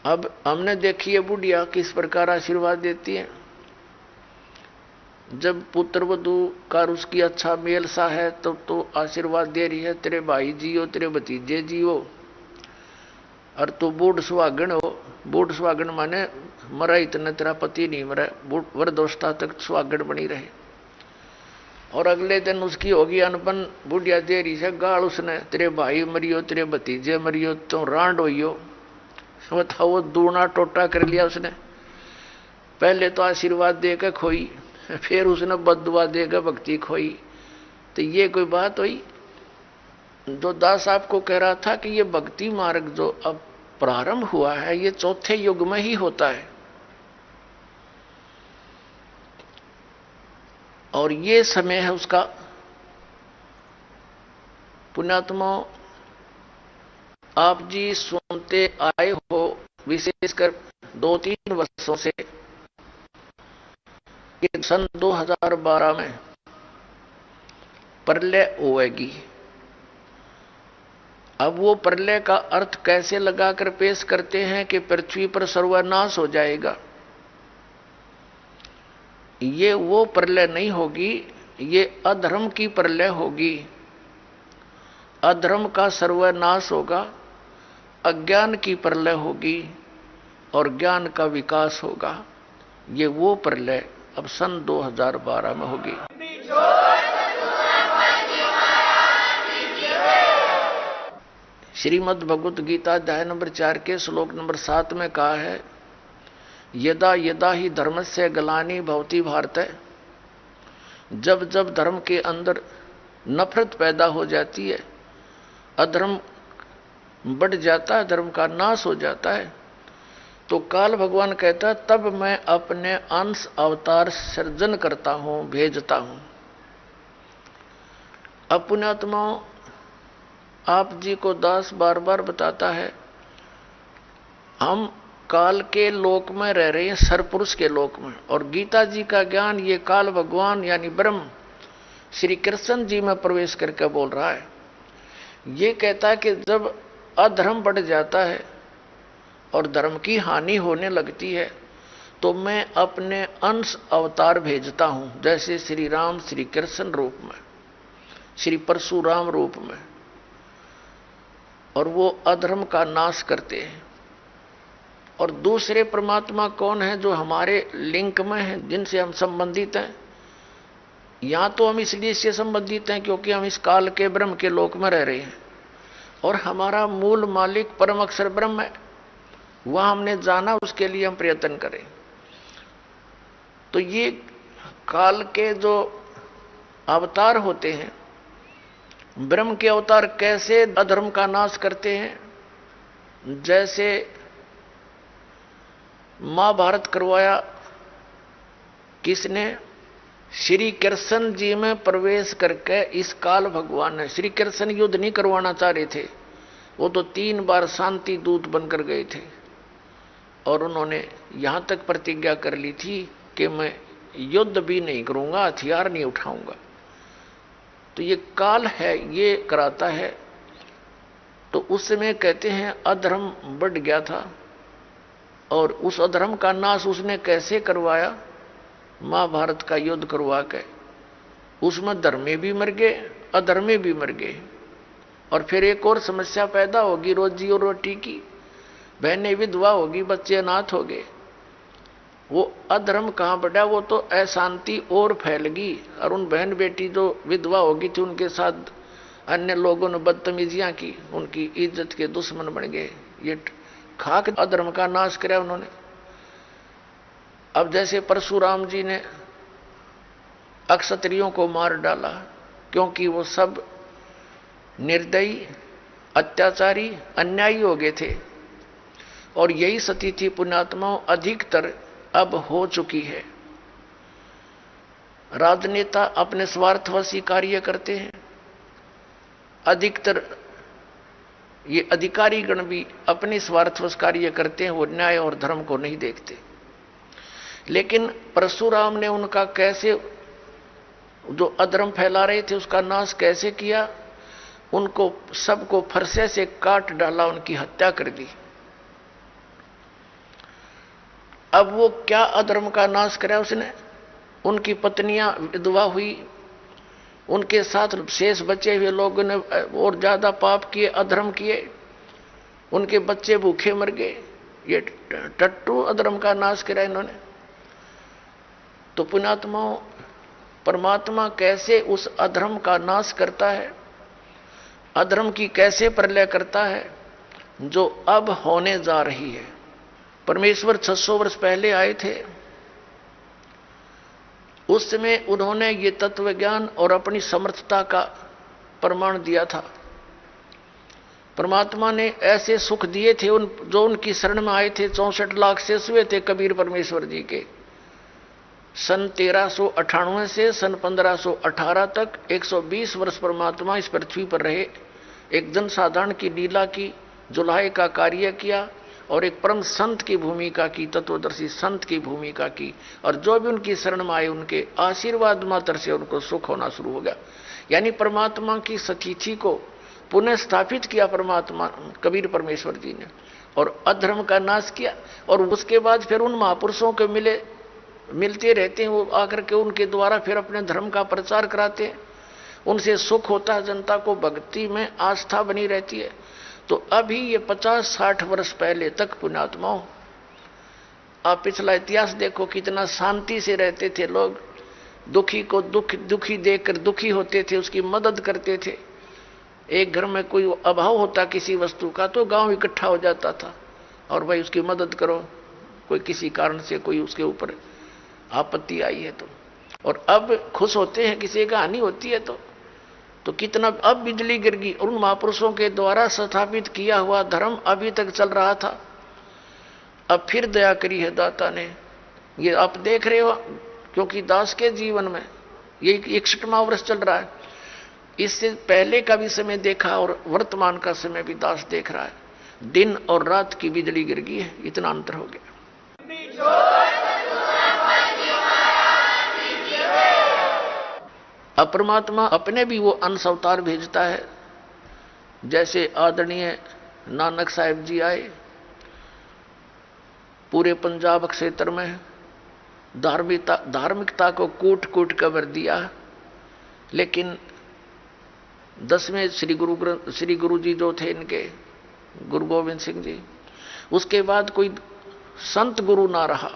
अब हमने देखी है बुढ़िया किस प्रकार आशीर्वाद देती है। जब पुत्र वधू का उसकी अच्छा मेल सा है तब तो आशीर्वाद दे रही है, तेरे भाई जियो, तेरे भतीजे जियो, और तू बूढ़ सुहागन हो। बूढ़ सुहागन माने मरा इतना तेरा पति नहीं मरा, वरदोस्ता तक सुहागन बनी रहे। और अगले दिन उसकी होगी अनपन, बुढ़िया दे रही है गाल उसने, तेरे भाई मरियो, तेरे भतीजे मरियो, तो रांड होइयो। बताओ, वो दूना टोटा कर लिया उसने। पहले तो आशीर्वाद देकर खोई, फिर उसने बद्दुआ देकर भक्ति खोई। तो ये कोई बात हुई? जो दास आपको कह रहा था कि ये भक्ति मार्ग जो अब प्रारंभ हुआ है ये चौथे युग में ही होता है, और ये समय है उसका। पुण्यात्मा, आप जी सुनते आए हो विशेषकर 2-3 वर्षों से कि सन 2012 में प्रलय होएगी। अब वो प्रलय का अर्थ कैसे लगाकर पेश करते हैं कि पृथ्वी पर सर्वनाश हो जाएगा। ये वो प्रलय नहीं होगी, ये अधर्म की प्रलय होगी। अधर्म का सर्वनाश होगा, अज्ञान की प्रलय होगी और ज्ञान का विकास होगा। ये वो प्रलय अब सन 2012 में होगी। श्रीमद् भगवत गीता अध्याय नंबर 4 के श्लोक नंबर 7 में कहा है, यदा यदा ही धर्मस्य ग्लानि भवति भारत। जब जब धर्म के अंदर नफरत पैदा हो जाती है, अधर्म बढ़ जाता है, धर्म का नाश हो जाता है, तो काल भगवान कहता है तब मैं अपने अंश अवतार सृजन करता हूं, भेजता हूं। पुण्यात्माओं, आप जी को दास बार बार बताता है, हम काल के लोक में रह रहे हैं, सरपुरुष के लोक में। और गीता जी का ज्ञान ये काल भगवान यानी ब्रह्म श्री कृष्ण जी में प्रवेश करके बोल रहा है। ये कहता है कि जब अधर्म बढ़ जाता है और धर्म की हानि होने लगती है तो मैं अपने अंश अवतार भेजता हूं, जैसे श्री राम श्री कृष्ण रूप में, श्री परशुराम रूप में, और वो अधर्म का नाश करते हैं। और दूसरे परमात्मा कौन है? जो हमारे लिंक में हैं, जिनसे हम संबंधित हैं। या तो हम इसलिए से संबंधित हैं क्योंकि हम इस काल के ब्रह्म के लोक में रह रहे हैं, और हमारा मूल मालिक परम अक्षर ब्रह्म है, वह हमने जाना, उसके लिए हम प्रयत्न करें। तो ये काल के जो अवतार होते हैं, ब्रह्म के अवतार कैसे अधर्म का नाश करते हैं? जैसे महाभारत करवाया किसने? श्री कृष्ण जी में प्रवेश करके इस काल भगवान ने। श्री कृष्ण युद्ध नहीं करवाना चाह रहे थे, वो तो 3 बार शांति दूत बनकर गए थे, और उन्होंने यहां तक प्रतिज्ञा कर ली थी कि मैं युद्ध भी नहीं करूंगा, हथियार नहीं उठाऊंगा। तो ये काल है, ये कराता है। तो उस समय कहते हैं अधर्म बढ़ गया था, और उस अधर्म का नाश उसने कैसे करवाया? महाभारत का युद्ध करवा के। उसमें धर्मी भी मर गए, अधर्मी भी मर गए। और फिर एक और समस्या पैदा होगी रोजी और रोटी की, बहनें विधवा होगी, बच्चे अनाथ हो गए। वो अधर्म कहां बढ़ा? वो तो अशांति और फैलगी, और उन बहन बेटी जो विधवा होगी थी उनके साथ अन्य लोगों ने बदतमीजियां की, उनकी इज्जत के दुश्मन बन गए। ये खाक अधर्म का नाश किया उन्होंने। अब जैसे परशुराम जी ने अक्षत्रियों को मार डाला, क्योंकि वो सब निर्दयी, अत्याचारी, अन्यायी हो गए थे। और यही स्थिति पुण्यात्माओं अधिकतर अब हो चुकी है। राजनेता अपने स्वार्थवशी कार्य करते हैं, अधिकतर ये अधिकारी गण भी अपने स्वार्थवश कार्य करते हैं, वो न्याय और धर्म को नहीं देखते। लेकिन परशुराम ने उनका कैसे, जो अधर्म फैला रहे थे उसका नाश कैसे किया? उनको सबको फरसे से काट डाला, उनकी हत्या कर दी। अब वो क्या अधर्म का नाश करा उसने? उनकी पत्नियां विधवा हुई, उनके साथ शेष बचे हुए लोगों ने और ज्यादा पाप किए, अधर्म किए, उनके बच्चे भूखे मर गए। ये टट्टू अधर्म का नाश करा इन्होंने। तो पुण्यात्माओं, परमात्मा कैसे उस अधर्म का नाश करता है, अधर्म की कैसे प्रलय करता है जो अब होने जा रही है। परमेश्वर 600 वर्ष पहले आए थे, उस समय उन्होंने ये तत्व ज्ञान और अपनी समर्थता का प्रमाण दिया था। परमात्मा ने ऐसे सुख दिए थे जो उनकी शरण में आए थे। 64 लाख शेष हुए थे कबीर परमेश्वर जी के। सन 1398 से सन 1518 तक 120 वर्ष परमात्मा इस पृथ्वी पर रहे, एक जनसाधारण की लीला की, जुलाहे का कार्य किया, और एक परम संत की भूमिका की, तत्वदर्शी संत की भूमिका की। और जो भी उनकी शरण में आए उनके आशीर्वाद मात्र से उनको सुख होना शुरू हो गया। यानी परमात्मा की सतिथि को पुनः स्थापित किया परमात्मा कबीर परमेश्वर जी ने, और अधर्म का नाश किया। और उसके बाद फिर उन महापुरुषों के मिलते रहते हैं, वो आकर के उनके द्वारा फिर अपने धर्म का प्रचार कराते हैं। उनसे सुख होता है, जनता को भक्ति में आस्था बनी रहती है। तो अभी ये 50-60 वर्ष पहले तक पुण्यात्माओं, आप पिछला इतिहास देखो, कितना शांति से रहते थे लोग। दुखी को दुखी देखकर दुखी होते थे, उसकी मदद करते थे। एक घर में कोई अभाव होता किसी वस्तु का तो गांव इकट्ठा हो जाता था, और भाई उसकी मदद करो, कोई किसी कारण से कोई उसके ऊपर आपत्ति आई है तो। और अब खुश होते हैं किसी का हानि होती है तो कितना अब बिजली गिर गई। और उन महापुरुषों के द्वारा स्थापित किया हुआ धर्म अभी तक चल रहा था, अब फिर दया करी है दाता ने। ये आप देख रहे हो, क्योंकि दास के जीवन में ये 61वां वर्ष चल रहा है। इससे पहले का भी समय देखा और वर्तमान का समय भी दास देख रहा है। दिन और रात की बिजली गिर गई है, इतना अंतर हो गया। अब परमात्मा अपने भी वो अंश अवतार भेजता है। जैसे आदरणीय नानक साहिब जी आए, पूरे पंजाब क्षेत्र में धार्मिकता को कूट कूट कर भर दिया, लेकिन 10वें श्री गुरु जी जो थे इनके, गुरु गोविंद सिंह जी, उसके बाद कोई संत गुरु ना रहा।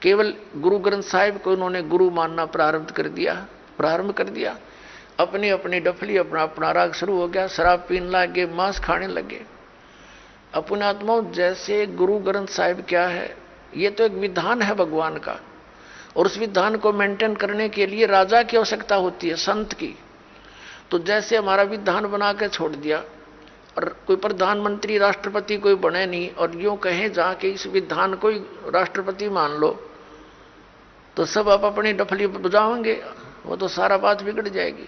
केवल गुरु ग्रंथ साहिब को उन्होंने गुरु मानना प्रारंभ कर दिया। अपनी अपनी डफली, अपना अपना राग शुरू हो गया, शराब पीने लगे, मांस खाने लगे। अपने आत्माओं, जैसे गुरु ग्रंथ साहिब क्या है, ये तो एक विधान है भगवान का, और उस विधान को मेंटेन करने के लिए राजा की आवश्यकता होती है, संत की। तो जैसे हमारा विधान बना के छोड़ दिया और कोई प्रधानमंत्री राष्ट्रपति कोई बने नहीं, और यूं कहें जाके इस विधान को राष्ट्रपति मान लो, तो सब आप अपनी डफली बजाओगे, वो तो सारा बात बिगड़ जाएगी।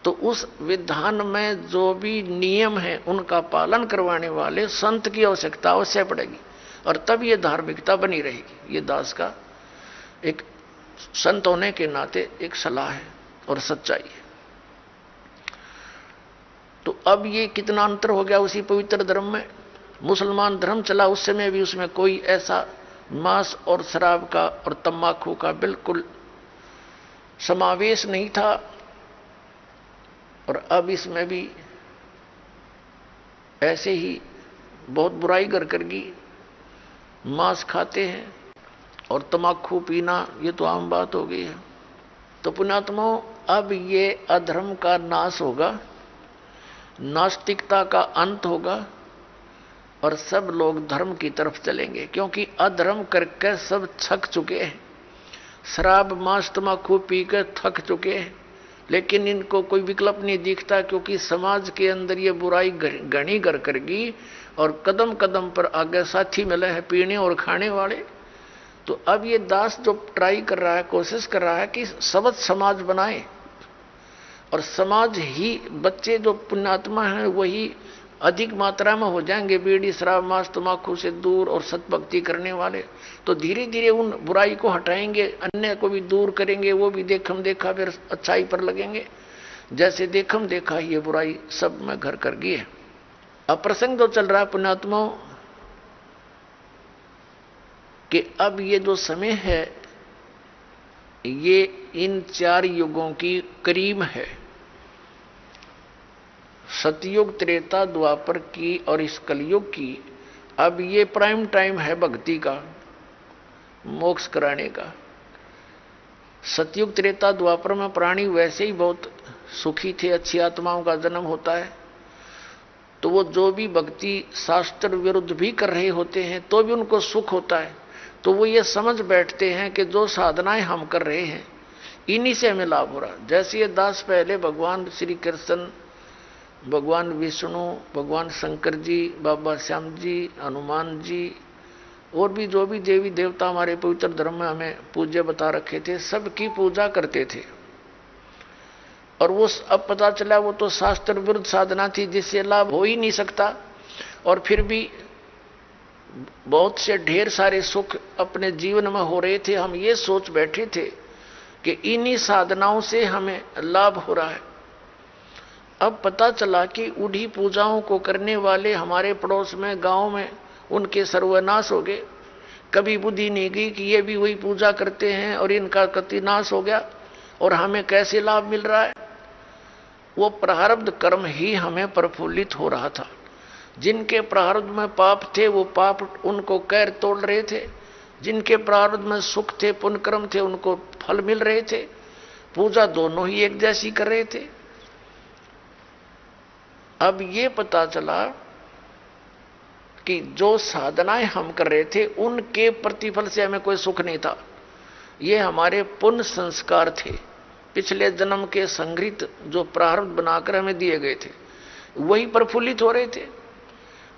तो उस विधान में जो भी नियम है उनका पालन करवाने वाले संत की आवश्यकता अवश्य पड़ेगी, और तब ये धार्मिकता बनी रहेगी। ये दास का एक संत होने के नाते एक सलाह है और सच्चाई है। तो अब ये कितना अंतर हो गया उसी पवित्र धर्म में। मुसलमान धर्म चला उस समय भी, उसमें कोई ऐसा मांस और शराब का और तंबाकू का बिल्कुल समावेश नहीं था, और अब इसमें भी ऐसे ही बहुत बुराई करगी। मांस खाते हैं और तंबाकू पीना, ये तो आम बात हो गई है। तो पुण्यात्माओं, अब ये अधर्म का नाश होगा, नास्तिकता का अंत होगा, और सब लोग धर्म की तरफ चलेंगे, क्योंकि अधर्म करके सब थक चुके हैं। शराब मांस तंबाकू पीकर थक चुके हैं, लेकिन इनको कोई विकल्प नहीं दिखता, क्योंकि समाज के अंदर ये बुराई घनी घर करगी, और कदम कदम पर आगे साथी मिले हैं पीने और खाने वाले। तो अब ये दास जो ट्राई कर रहा है, कोशिश कर रहा है कि सबद समाज बनाए, और समाज ही बच्चे जो पुण्यात्मा हैं वही अधिक मात्रा में हो जाएंगे बीड़ी शराब मांस तंबाकू से दूर और सतभक्ति करने वाले। तो धीरे धीरे उन बुराई को हटाएंगे, अन्य को भी दूर करेंगे, वो भी देखम देखा फिर अच्छाई पर लगेंगे। जैसे देखम देखा ये बुराई सब में घर कर गई है। अब प्रसंग जो चल रहा है पुण्यात्माओं कि अब ये जो समय है ये इन 4 युगों की करीब है, सतयुग त्रेता द्वापर की और इस कलयुग की। अब ये प्राइम टाइम है भक्ति का, मोक्ष कराने का। सतयुग त्रेता द्वापर में प्राणी वैसे ही बहुत सुखी थे, अच्छी आत्माओं का जन्म होता है, तो वो जो भी भक्ति शास्त्र विरुद्ध भी कर रहे होते हैं तो भी उनको सुख होता है। तो वो ये समझ बैठते हैं कि जो साधनाएं हम कर रहे हैं इन्हीं से हमें लाभ हो रहा। जैसे ये दास पहले भगवान श्री कृष्ण, भगवान विष्णु, भगवान शंकर जी, बाबा श्याम जी, हनुमान जी और भी जो भी देवी देवता हमारे पवित्र धर्म में हमें पूज्य बता रखे थे, सबकी पूजा करते थे। और वो अब पता चला वो तो शास्त्र विरुद्ध साधना थी जिससे लाभ हो ही नहीं सकता, और फिर भी बहुत से ढेर सारे सुख अपने जीवन में हो रहे थे। हम ये सोच बैठे थे कि इन्हीं साधनाओं से हमें लाभ हो रहा है। अब पता चला कि उन्हीं पूजाओं को करने वाले हमारे पड़ोस में, गांव में, उनके सर्वनाश हो गए। कभी बुद्धि नहीं गई कि ये भी वही पूजा करते हैं और इनका कति नाश हो गया और हमें कैसे लाभ मिल रहा है। वो प्रारब्ध कर्म ही हमें प्रफुल्लित हो रहा था। जिनके प्रारब्ध में पाप थे वो पाप उनको कैर तोड़ रहे थे, जिनके प्रारब्ध में सुख थे, पुण्य कर्म थे, उनको फल मिल रहे थे। पूजा दोनों ही एक जैसी कर रहे थे। अब ये पता चला कि जो साधनाएं हम कर रहे थे उनके प्रतिफल से हमें कोई सुख नहीं था। ये हमारे पुण्य संस्कार थे, पिछले जन्म के संग्रहित जो प्रारब्ध बनाकर हमें दिए गए थे, वही प्रफुल्लित हो रहे थे।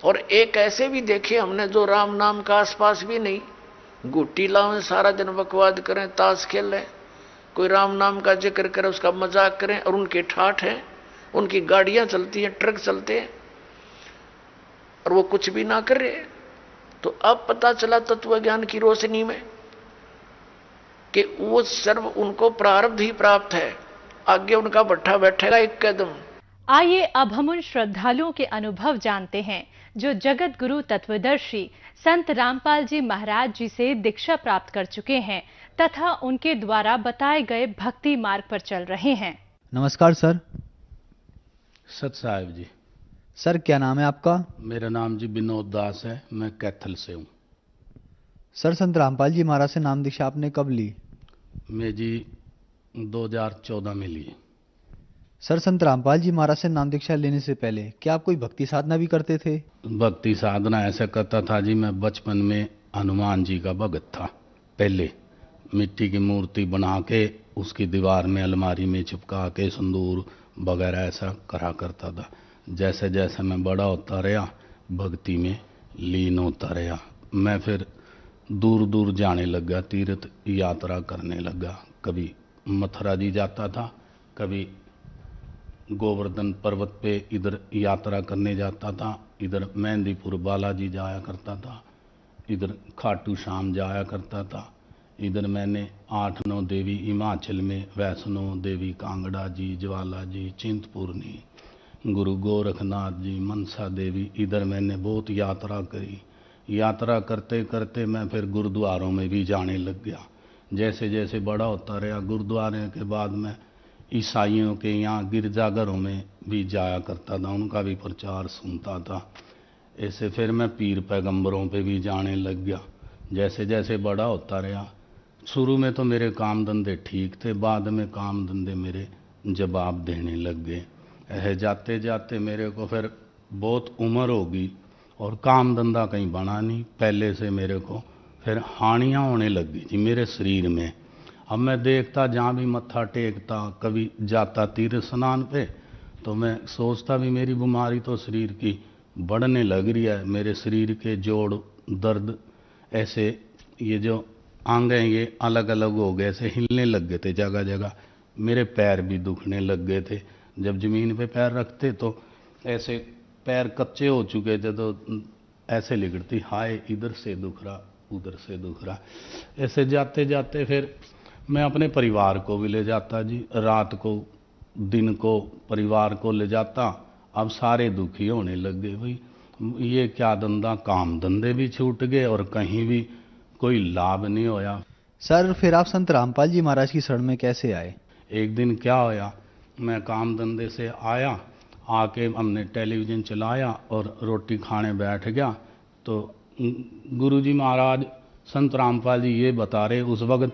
और एक ऐसे भी देखे हमने जो राम नाम का आसपास भी नहीं, गुट्टी लाओ, सारा दिन बकवाद करें, ताश खेल रहे, कोई राम नाम का जिक्र करे, उसका मजाक करें, और उनके ठाठ हैं, उनकी गाड़ियां चलती हैं, ट्रक चलते हैं। और वो कुछ भी ना कर रहे। तो अब पता चला तत्व ज्ञान की रोशनी में कि वो सर्व उनको प्रारब्ध ही प्राप्त है, आगे उनका भट्ठा बैठेगा एक कदम। आइए अब हम उन श्रद्धालुओं के अनुभव जानते हैं जो जगत गुरु तत्वदर्शी संत रामपाल जी महाराज जी से दीक्षा प्राप्त कर चुके हैं तथा उनके द्वारा बताए गए भक्ति मार्ग पर चल रहे हैं। नमस्कार सर। सत साहिब जी। सर क्या नाम है आपका? मेरा नाम जी विनोद दास है, मैं कैथल से हूँ। सर संत रामपाल जी महाराज से नाम दीक्षा आपने कब ली? मैं जी 2014 में ली। सर संत रामपाल जी महाराज से नाम दीक्षा लेने से पहले क्या आप कोई भक्ति साधना भी करते थे? भक्ति साधना ऐसा करता था जी, मैं बचपन में हनुमान जी का भगत था। पहले मिट्टी की मूर्ति बना के उसकी दीवार में अलमारी में चिपका के सिंदूर वगैरह ऐसा करा करता था। जैसे जैसे मैं बड़ा होता रहा भक्ति में लीन होता रहा, मैं फिर दूर दूर जाने लगा, तीर्थ यात्रा करने लगा। कभी मथुरा जी जाता था, कभी गोवर्धन पर्वत पे इधर यात्रा करने जाता था, इधर मेहंदीपुर बालाजी जाया करता था, इधर खाटू श्याम जाया करता था, इधर मैंने 8-9 देवी हिमाचल में वैष्णो देवी, कांगड़ा जी, ज्वाला जी, चिंतपूर्णी, गुरु गोरखनाथ जी, मनसा देवी, इधर मैंने बहुत यात्रा करी। यात्रा करते करते मैं फिर गुरुद्वारों में भी जाने लग गया। जैसे जैसे बड़ा होता रहा, गुरुद्वारे के बाद मैं ईसाइयों के यहाँ गिरजाघरों में भी जाया करता था, उनका भी प्रचार सुनता था। ऐसे फिर मैं पीर पैगंबरों पे भी जाने लग गया। जैसे जैसे बड़ा होता रहा, शुरू में तो मेरे काम धंधे ठीक थे, बाद में काम धंधे मेरे जवाब देने लग गए। जाते जाते मेरे को फिर बहुत उम्र होगी और काम धंधा कहीं बना नहीं। पहले से मेरे को फिर हानियाँ होने लग गई थी मेरे शरीर में। अब मैं देखता जहाँ भी मत्था टेकता, कभी जाता तीर्थ स्नान पे, तो मैं सोचता भी मेरी बीमारी तो शरीर की बढ़ने लग रही है। मेरे शरीर के जोड़ दर्द ऐसे, ये जो अंग हैं ये अलग अलग हो गए, ऐसे हिलने लग गए थे जगह जगह। मेरे पैर भी दुखने लग गए थे, जब जमीन पे पैर रखते तो ऐसे पैर कच्चे हो चुके थे, तो ऐसे लिगड़ती, हाय इधर से दुख रहा उधर से दुख रहा। ऐसे जाते जाते फिर मैं अपने परिवार को भी ले जाता जी, रात को दिन को परिवार को ले जाता। अब सारे दुखी होने लग गए, भाई ये क्या धंधा, काम धंधे भी छूट गए और कहीं भी कोई लाभ नहीं होया। सर फिर आप संत रामपाल जी महाराज की शरण में कैसे आए? एक दिन क्या होया, मैं काम धंधे से आया, आके हमने टेलीविज़न चलाया और रोटी खाने बैठ गया, तो गुरुजी महाराज संत रामपाल जी ये बता रहे उस वक्त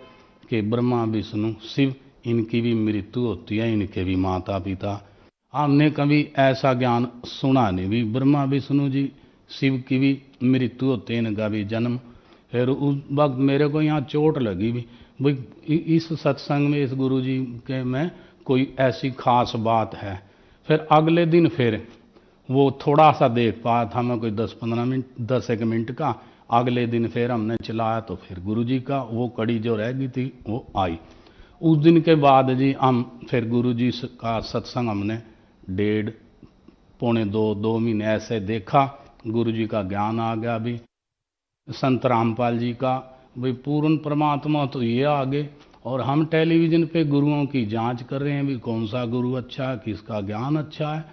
कि ब्रह्मा विष्णु शिव इनकी भी मृत्यु होती है, इनके भी माता पिता। हमने कभी ऐसा ज्ञान सुना नहीं भी, ब्रह्मा विष्णु जी शिव की भी मृत्यु होती है, इनका भी जन्म। फिर उस वक्त मेरे को यहाँ चोट लगी भी, भाई इस सत्संग में इस गुरु जी के में कोई ऐसी खास बात है। फिर अगले दिन फिर वो थोड़ा सा देख पाया था मैं, कोई 10-15 मिनट 10 मिनट का। अगले दिन फिर हमने चलाया तो फिर गुरु जी का वो कड़ी जो रह गई थी वो आई। उस दिन के बाद जी हम फिर गुरु जी का सत्संग हमने 1.5-2 महीने ऐसे देखा। गुरु जी का ज्ञान आ गया भी, संत रामपाल जी का भाई पूर्ण परमात्मा तो ये आ गए, और हम टेलीविज़न पे गुरुओं की जांच कर रहे हैं भी कौन सा गुरु अच्छा है, किसका ज्ञान अच्छा है।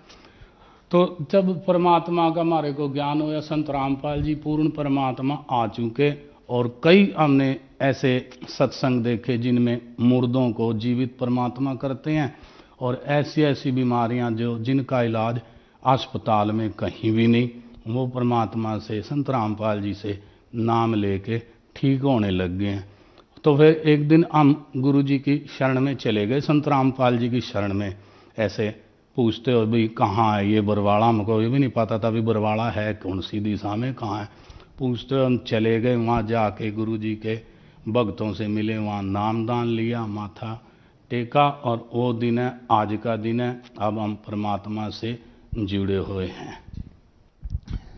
तो जब परमात्मा का हमारे को ज्ञान हुआ, संत रामपाल जी पूर्ण परमात्मा आ चुके, और कई हमने ऐसे सत्संग देखे जिनमें मुर्दों को जीवित परमात्मा करते हैं, और ऐसी ऐसी बीमारियां जो जिनका इलाज अस्पताल में कहीं भी नहीं, वो परमात्मा से संत रामपाल जी से नाम लेके ठीक होने लग गए हैं। तो फिर एक दिन हम गुरु जी की शरण में चले गए, संत रामपाल जी की शरण में। ऐसे पूछते हो भाई कहाँ है ये बरवाड़ा, हमको ये भी नहीं पता था भी बरवाड़ा है कौन सी दिशा में कहाँ है। पूछते हो हम चले गए, वहाँ जाके गुरु जी के भक्तों से मिले, वहाँ नामदान लिया, माथा टेका, और वो दिन है आज का दिन है। अब हम परमात्मा से जुड़े हुए हैं।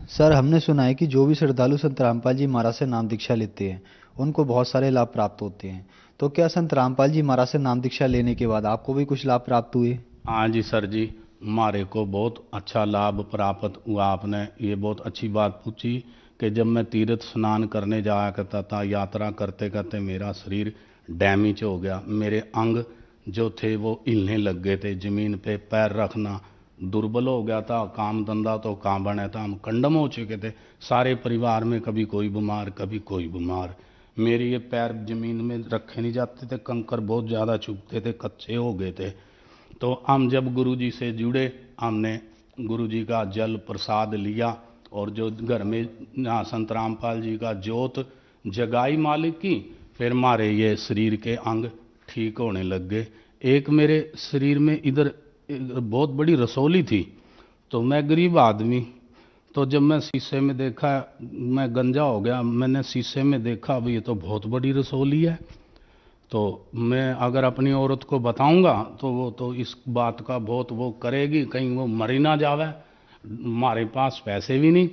सर हमने सुना है कि जो भी श्रद्धालु संत रामपाल जी महाराज से नाम दीक्षा लेते हैं उनको बहुत सारे लाभ प्राप्त होते हैं, तो क्या संत रामपाल जी महाराज से नाम दीक्षा लेने के बाद आपको भी कुछ लाभ प्राप्त हुए? हाँ जी सर जी, हमारे को बहुत अच्छा लाभ प्राप्त हुआ। आपने ये बहुत अच्छी बात पूछी कि जब मैं तीर्थ स्नान करने जाया करता था, यात्रा करते करते मेरा शरीर डैमेज हो गया, मेरे अंग जो थे वो हिलने लग गए थे, ज़मीन पे पैर रखना दुर्बल हो गया था, काम धंधा तो कहाँ बने था, हम कंडम हो चुके थे सारे परिवार में, कभी कोई बीमार कभी कोई बीमार। मेरे ये पैर ज़मीन में रखे नहीं जाते थे, कंकर बहुत ज़्यादा चुभते थे, कच्चे हो गए थे। तो हम जब गुरुजी से जुड़े, हमने गुरुजी का जल प्रसाद लिया और जो घर में यहाँ संत रामपाल जी का जोत जगाई मालिक की, फिर हमारे ये शरीर के अंग ठीक होने लग गए। एक मेरे शरीर में इधर बहुत बड़ी रसौली थी, तो मैं गरीब आदमी, तो जब मैं शीशे में देखा, मैं गंजा हो गया, मैंने शीशे में देखा भाई ये तो बहुत बड़ी रसौली है, तो मैं अगर अपनी औरत को बताऊंगा तो वो तो इस बात का बहुत वो करेगी, कहीं वो मर ही ना जावे, हमारे पास पैसे भी नहीं।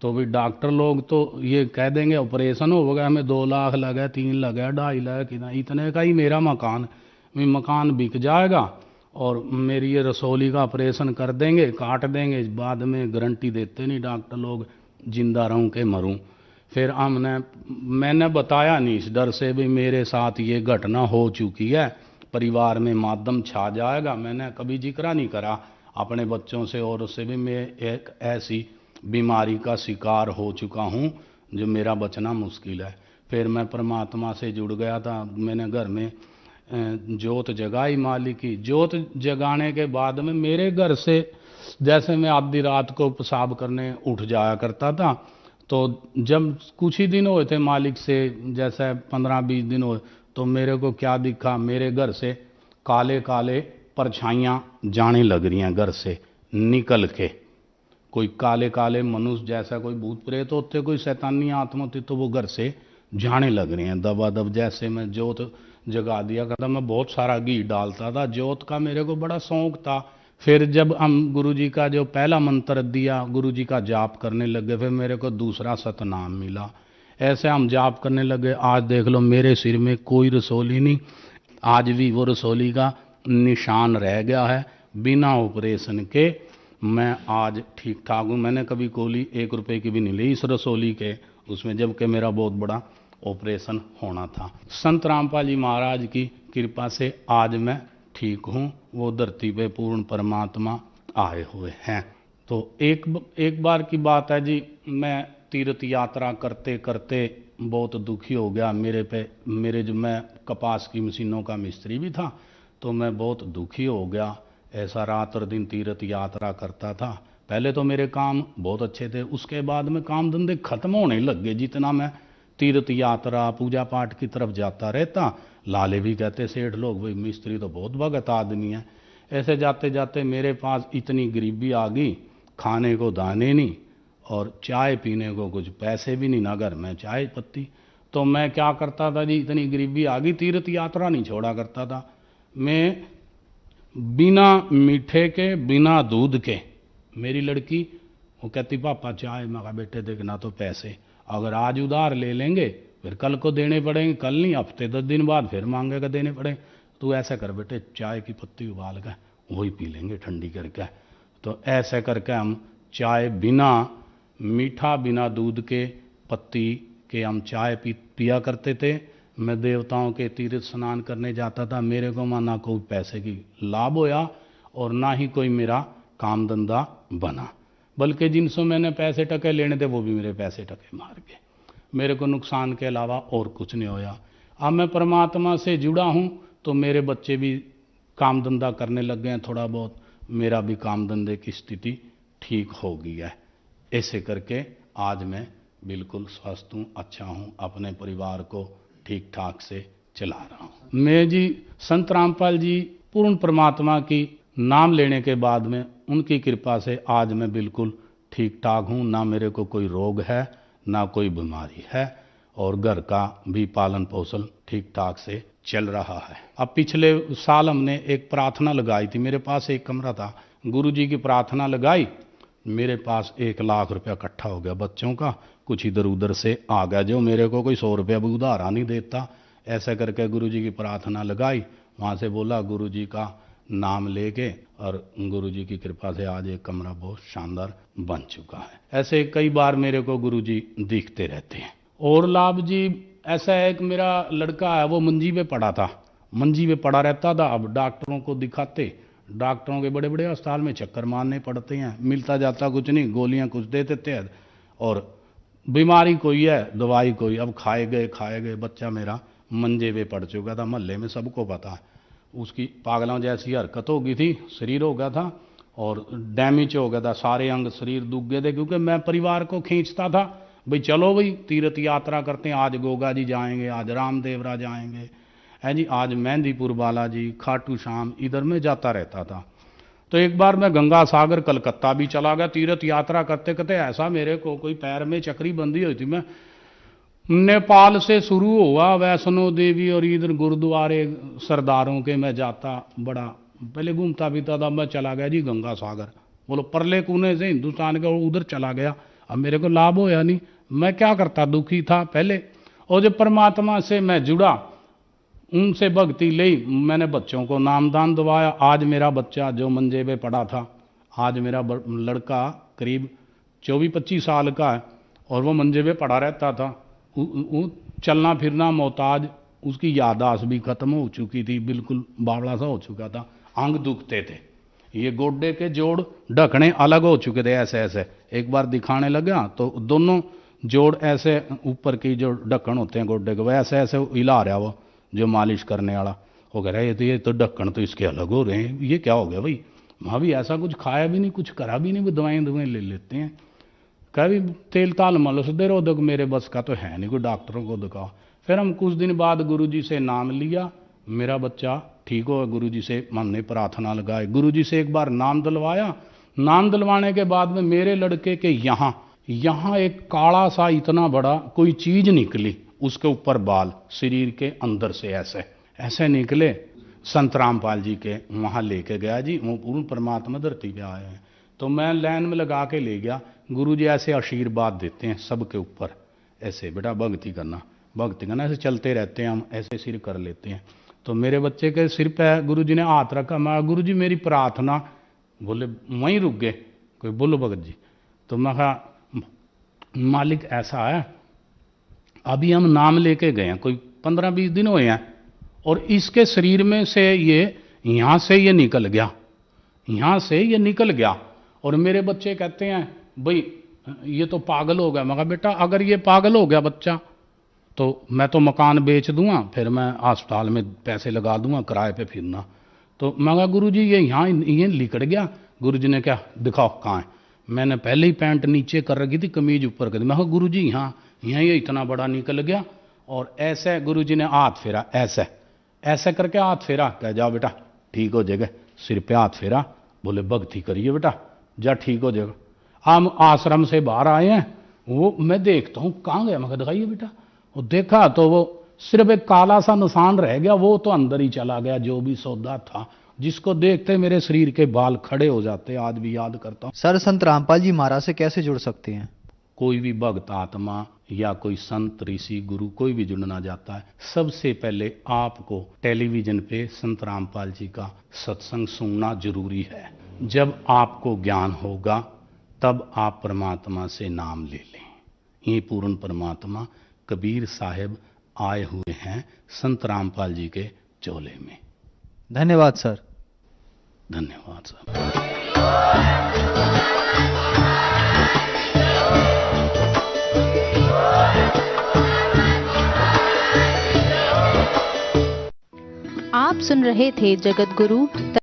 तो भी डॉक्टर लोग तो ये कह देंगे ऑपरेशन हो गया, हमें 2 लाख लगा, 3 लगा, 2.5 लाख, इतने का ही मेरा मकान, मकान बिक जाएगा और मेरी ये रसौली का ऑपरेशन कर देंगे, काट देंगे, बाद में गारंटी देते नहीं डॉक्टर लोग, जिंदा रहूं के मरूं। फिर मैंने बताया नहीं इस डर से भी मेरे साथ ये घटना हो चुकी है, परिवार में मातम छा जाएगा, मैंने कभी जिक्र नहीं करा अपने बच्चों से और उससे भी मैं एक ऐसी बीमारी का शिकार हो चुका हूँ जो मेरा बचना मुश्किल है। फिर मैं परमात्मा से जुड़ गया था, मैंने घर में जोत जगाई मालिक की। जोत जगाने के बाद में मेरे घर से जैसे मैं आधी रात को पेशाब करने उठ जाया करता था, तो जब कुछ ही दिन हुए थे मालिक से, जैसे 15-20 दिन हुए, तो मेरे को क्या दिखा, मेरे घर से काले काले परछाइयाँ जाने लग रही हैं घर से निकल के, कोई काले काले मनुष्य जैसा कोई भूत प्रेत होते, कोई शैतानी आत्मा होती, तो वो घर से जाने लग रही हैं दबादब। जैसे मैं जोत जगा दिया करता, मैं बहुत सारा घी डालता था, जोत का मेरे को बड़ा शौक था। फिर जब हम गुरुजी का जो पहला मंत्र दिया, गुरुजी का जाप करने लगे, फिर मेरे को दूसरा सतनाम मिला, ऐसे हम जाप करने लगे। आज देख लो मेरे सिर में कोई रसौली नहीं, आज भी वो रसौली का निशान रह गया है, बिना ऑपरेशन के मैं आज ठीक ठाक हूँ। मैंने कभी कोली 1 रुपए की भी नहीं ली इस रसौली के उसमें, जबकि मेरा बहुत बड़ा ऑपरेशन होना था। संत रामपाल जी महाराज की कृपा से आज मैं ठीक हूँ, वो धरती पे पूर्ण परमात्मा आए हुए हैं। तो एक बार की बात है जी, मैं तीर्थ यात्रा करते करते बहुत दुखी हो गया। मेरे जो मैं कपास की मशीनों का मिस्त्री भी था, तो मैं बहुत दुखी हो गया। ऐसा रात और दिन तीर्थ यात्रा करता था। पहले तो मेरे काम बहुत अच्छे थे, उसके बाद में काम धंधे खत्म होने लग गए। जितना मैं तीर्थ यात्रा पूजा पाठ की तरफ जाता रहता, लाले भी कहते सेठ लोग, भाई मिस्त्री तो बहुत भगत आदमी है। ऐसे जाते जाते मेरे पास इतनी गरीबी आ गई, खाने को दाने नहीं और चाय पीने को कुछ पैसे भी नहीं, ना घर में चाय पत्ती। तो मैं क्या करता था जी, इतनी गरीबी आ गई, तीर्थ यात्रा नहीं छोड़ा करता था मैं। बिना मीठे के बिना दूध के, मेरी लड़की वो कहती पापा चाय, मैं कहा बेटे देखना तो पैसे अगर आज उधार ले लेंगे फिर कल को देने पड़ेंगे, कल नहीं हफ्ते 10 दिन बाद फिर मांगेगा देने पड़ेंगे, तू ऐसा कर बेटे चाय की पत्ती उबाल कर वही पी लेंगे ठंडी करके। तो ऐसे करके हम चाय बिना मीठा बिना दूध के पत्ती के हम चाय पिया करते थे। मैं देवताओं के तीर्थ स्नान करने जाता था, मेरे को ना कोई पैसे की लाभ होया और ना ही कोई मेरा काम धंधा बना, बल्कि जिनसे मैंने पैसे टके लेने थे वो भी मेरे पैसे टके मार गए। मेरे को नुकसान के अलावा और कुछ नहीं होया। अब मैं परमात्मा से जुड़ा हूँ तो मेरे बच्चे भी काम धंधा करने लग गए हैं थोड़ा बहुत, मेरा भी काम धंधे की स्थिति ठीक हो गई है। ऐसे करके आज मैं बिल्कुल स्वस्थ हूँ, अच्छा हूँ, अपने परिवार को ठीक ठाक से चला रहा हूँ। मैं जी संत रामपाल जी पूर्ण परमात्मा की नाम लेने के बाद में उनकी कृपा से आज मैं बिल्कुल ठीक ठाक हूँ, ना मेरे को कोई रोग है ना कोई बीमारी है और घर का भी पालन पोषण ठीक ठाक से चल रहा है। अब पिछले साल हमने एक प्रार्थना लगाई थी, मेरे पास एक कमरा था, गुरुजी की प्रार्थना लगाई, मेरे पास 1 लाख रुपया इकट्ठा हो गया बच्चों का, कुछ इधर उधर से आ गया जो मेरे को कोई 100 रुपया भी उधारा नहीं देता। ऐसा करके गुरुजी की प्रार्थना लगाई, वहाँ से बोला गुरुजी का नाम लेके, और गुरुजी की कृपा से आज एक कमरा बहुत शानदार बन चुका है। ऐसे कई बार मेरे को गुरुजी दिखते रहते हैं। और लाभ जी ऐसा है कि मेरा लड़का है वो मंजी पे पड़ा था, मंजी पे पड़ा रहता था। अब डॉक्टरों को दिखाते, डॉक्टरों के बड़े बड़े अस्पताल में चक्कर मारने पड़ते हैं, मिलता जाता कुछ नहीं, गोलियां कुछ दे देते हैं और बीमारी कोई है दवाई कोई। अब खाए गए बच्चा मेरा मंजे पे पड़ चुका था, मोहल्ले में सबको पता है। उसकी पागलों जैसी हरकत हो गई थी, शरीर हो गया था और डैमेज हो गया था, सारे अंग शरीर दुख गए थे। क्योंकि मैं परिवार को खींचता था, भाई चलो भाई तीर्थ यात्रा करते हैं, आज गोगा जी जाएंगे, आज रामदेवरा जाएंगे, है जी, आज मेहंदीपुर बालाजी, खाटू श्याम, इधर में जाता रहता था। तो एक बार मैं गंगा सागर कलकत्ता भी चला गया तीर्थ यात्रा करते करते। ऐसा मेरे को कोई पैर में चक्री बंधी हुई थी। मैं नेपाल से शुरू हुआ, वैष्णो देवी और इधर गुरुद्वारे सरदारों के मैं जाता, बड़ा पहले घूमता फिरता था। मैं चला गया जी गंगा सागर, बोलो परले कोने से हिंदुस्तान के उधर चला गया। अब मेरे को लाभ होया नहीं, मैं क्या करता, दुखी था पहले। और जब परमात्मा से मैं जुड़ा, उनसे भक्ति ली, मैंने बच्चों को नामदान दवाया। आज मेरा बच्चा जो मंजे पे पड़ा था, आज मेरा लड़का करीब 24-25 साल का है और वो मंजे पे पड़ा रहता था। चलना फिरना मोहताज, उसकी याददाश्त भी खत्म हो चुकी थी, बिल्कुल बावड़ा सा हो चुका था, अंग दुखते थे, ये गोड्डे के जोड़ ढकने अलग हो चुके थे ऐसे ऐसे। एक बार दिखाने लगा तो दोनों जोड़ ऐसे ऊपर की जो ढक्कन होते हैं गोड्डे के, वो ऐसे ऐसे हिला रहा वो जो मालिश करने वाला। वो कह रहा है ये तो ढक्कन तो इसके अलग हो रहे हैं, ये क्या हो गया भाई। वहाँ भी ऐसा कुछ खाया भी नहीं, कुछ करा भी नहीं, वो दवाएं ले लेते हैं। कभी तेल ताल मलस दे रहो, दो मेरे बस का तो है नहीं, कोई डॉक्टरों को दिखाओ। फिर हम कुछ दिन बाद गुरुजी से नाम लिया, मेरा बच्चा ठीक हो। गुरुजी से हमने प्रार्थना लगाई, गुरुजी से एक बार नाम दिलवाया। नाम दिलवाने के बाद में मेरे लड़के के यहाँ एक काला सा इतना बड़ा कोई चीज निकली, उसके ऊपर बाल शरीर के अंदर से ऐसे ऐसे निकले। संत रामपाल जी के वहाँ लेके गया जी, वो पूर्ण परमात्मा धरती पे आए हैं। तो मैं लाइन में लगा के ले गया। गुरुजी ऐसे आशीर्वाद देते हैं सबके ऊपर, ऐसे बेटा भक्ति करना ऐसे चलते रहते हैं हम, ऐसे सिर कर लेते हैं। तो मेरे बच्चे के सिर पे गुरुजी ने हाथ रखा। मैं गुरुजी मेरी प्रार्थना, बोले वहीं रुक गए, कोई बोलो भगत जी। तो मैं कहा मालिक ऐसा है, अभी हम नाम लेके गए हैं, कोई 15-20 दिन हुए हैं और इसके शरीर में से ये यहाँ से ये निकल गया, यहाँ से ये निकल गया। और मेरे बच्चे कहते हैं भाई ये तो पागल हो गया। मैं कहा बेटा अगर ये पागल हो गया बच्चा तो मैं तो मकान बेच दूंगा, फिर मैं अस्पताल में पैसे लगा दूंगा, किराए पे फिरना। तो मैं कहा गुरुजी ये यहाँ ये लिकड़ गया। गुरुजी ने क्या दिखाओ कहाँ है। मैंने पहले ही पैंट नीचे कर रखी थी, कमीज ऊपर कर दी। मैं कहा गुरुजी यहाँ ये इतना बड़ा निकल गया। और ऐसे गुरुजी ने हाथ फेरा, ऐसे ऐसे करके हाथ फेरा, कह जाओ बेटा ठीक हो जाएगा। सिर पे हाथ फेरा, बोले भक्ति करिए बेटा, जा ठीक हो जाएगा। हम आश्रम से बाहर आए हैं, वो मैं देखता हूँ कहाँ गया। मैं कहा दिखाइए बेटा। वो देखा तो वो सिर्फ एक काला सा निशान रह गया, वो तो अंदर ही चला गया जो भी सौदा था, जिसको देखते मेरे शरीर के बाल खड़े हो जाते। आज भी याद करता हूँ। सर संत रामपाल जी महाराज से कैसे जुड़ सकते हैं? कोई भी भक्त आत्मा या कोई संत ऋषि गुरु कोई भी जुड़ना चाहता है, सबसे पहले आपको टेलीविजन पे संत रामपाल जी का सत्संग सुनना जरूरी है। जब आपको ज्ञान होगा तब आप परमात्मा से नाम ले लें। ये पूर्ण परमात्मा कबीर साहब आए हुए हैं संत रामपाल जी के चोले में। धन्यवाद सर। धन्यवाद सर। आप सुन रहे थे जगत गुरु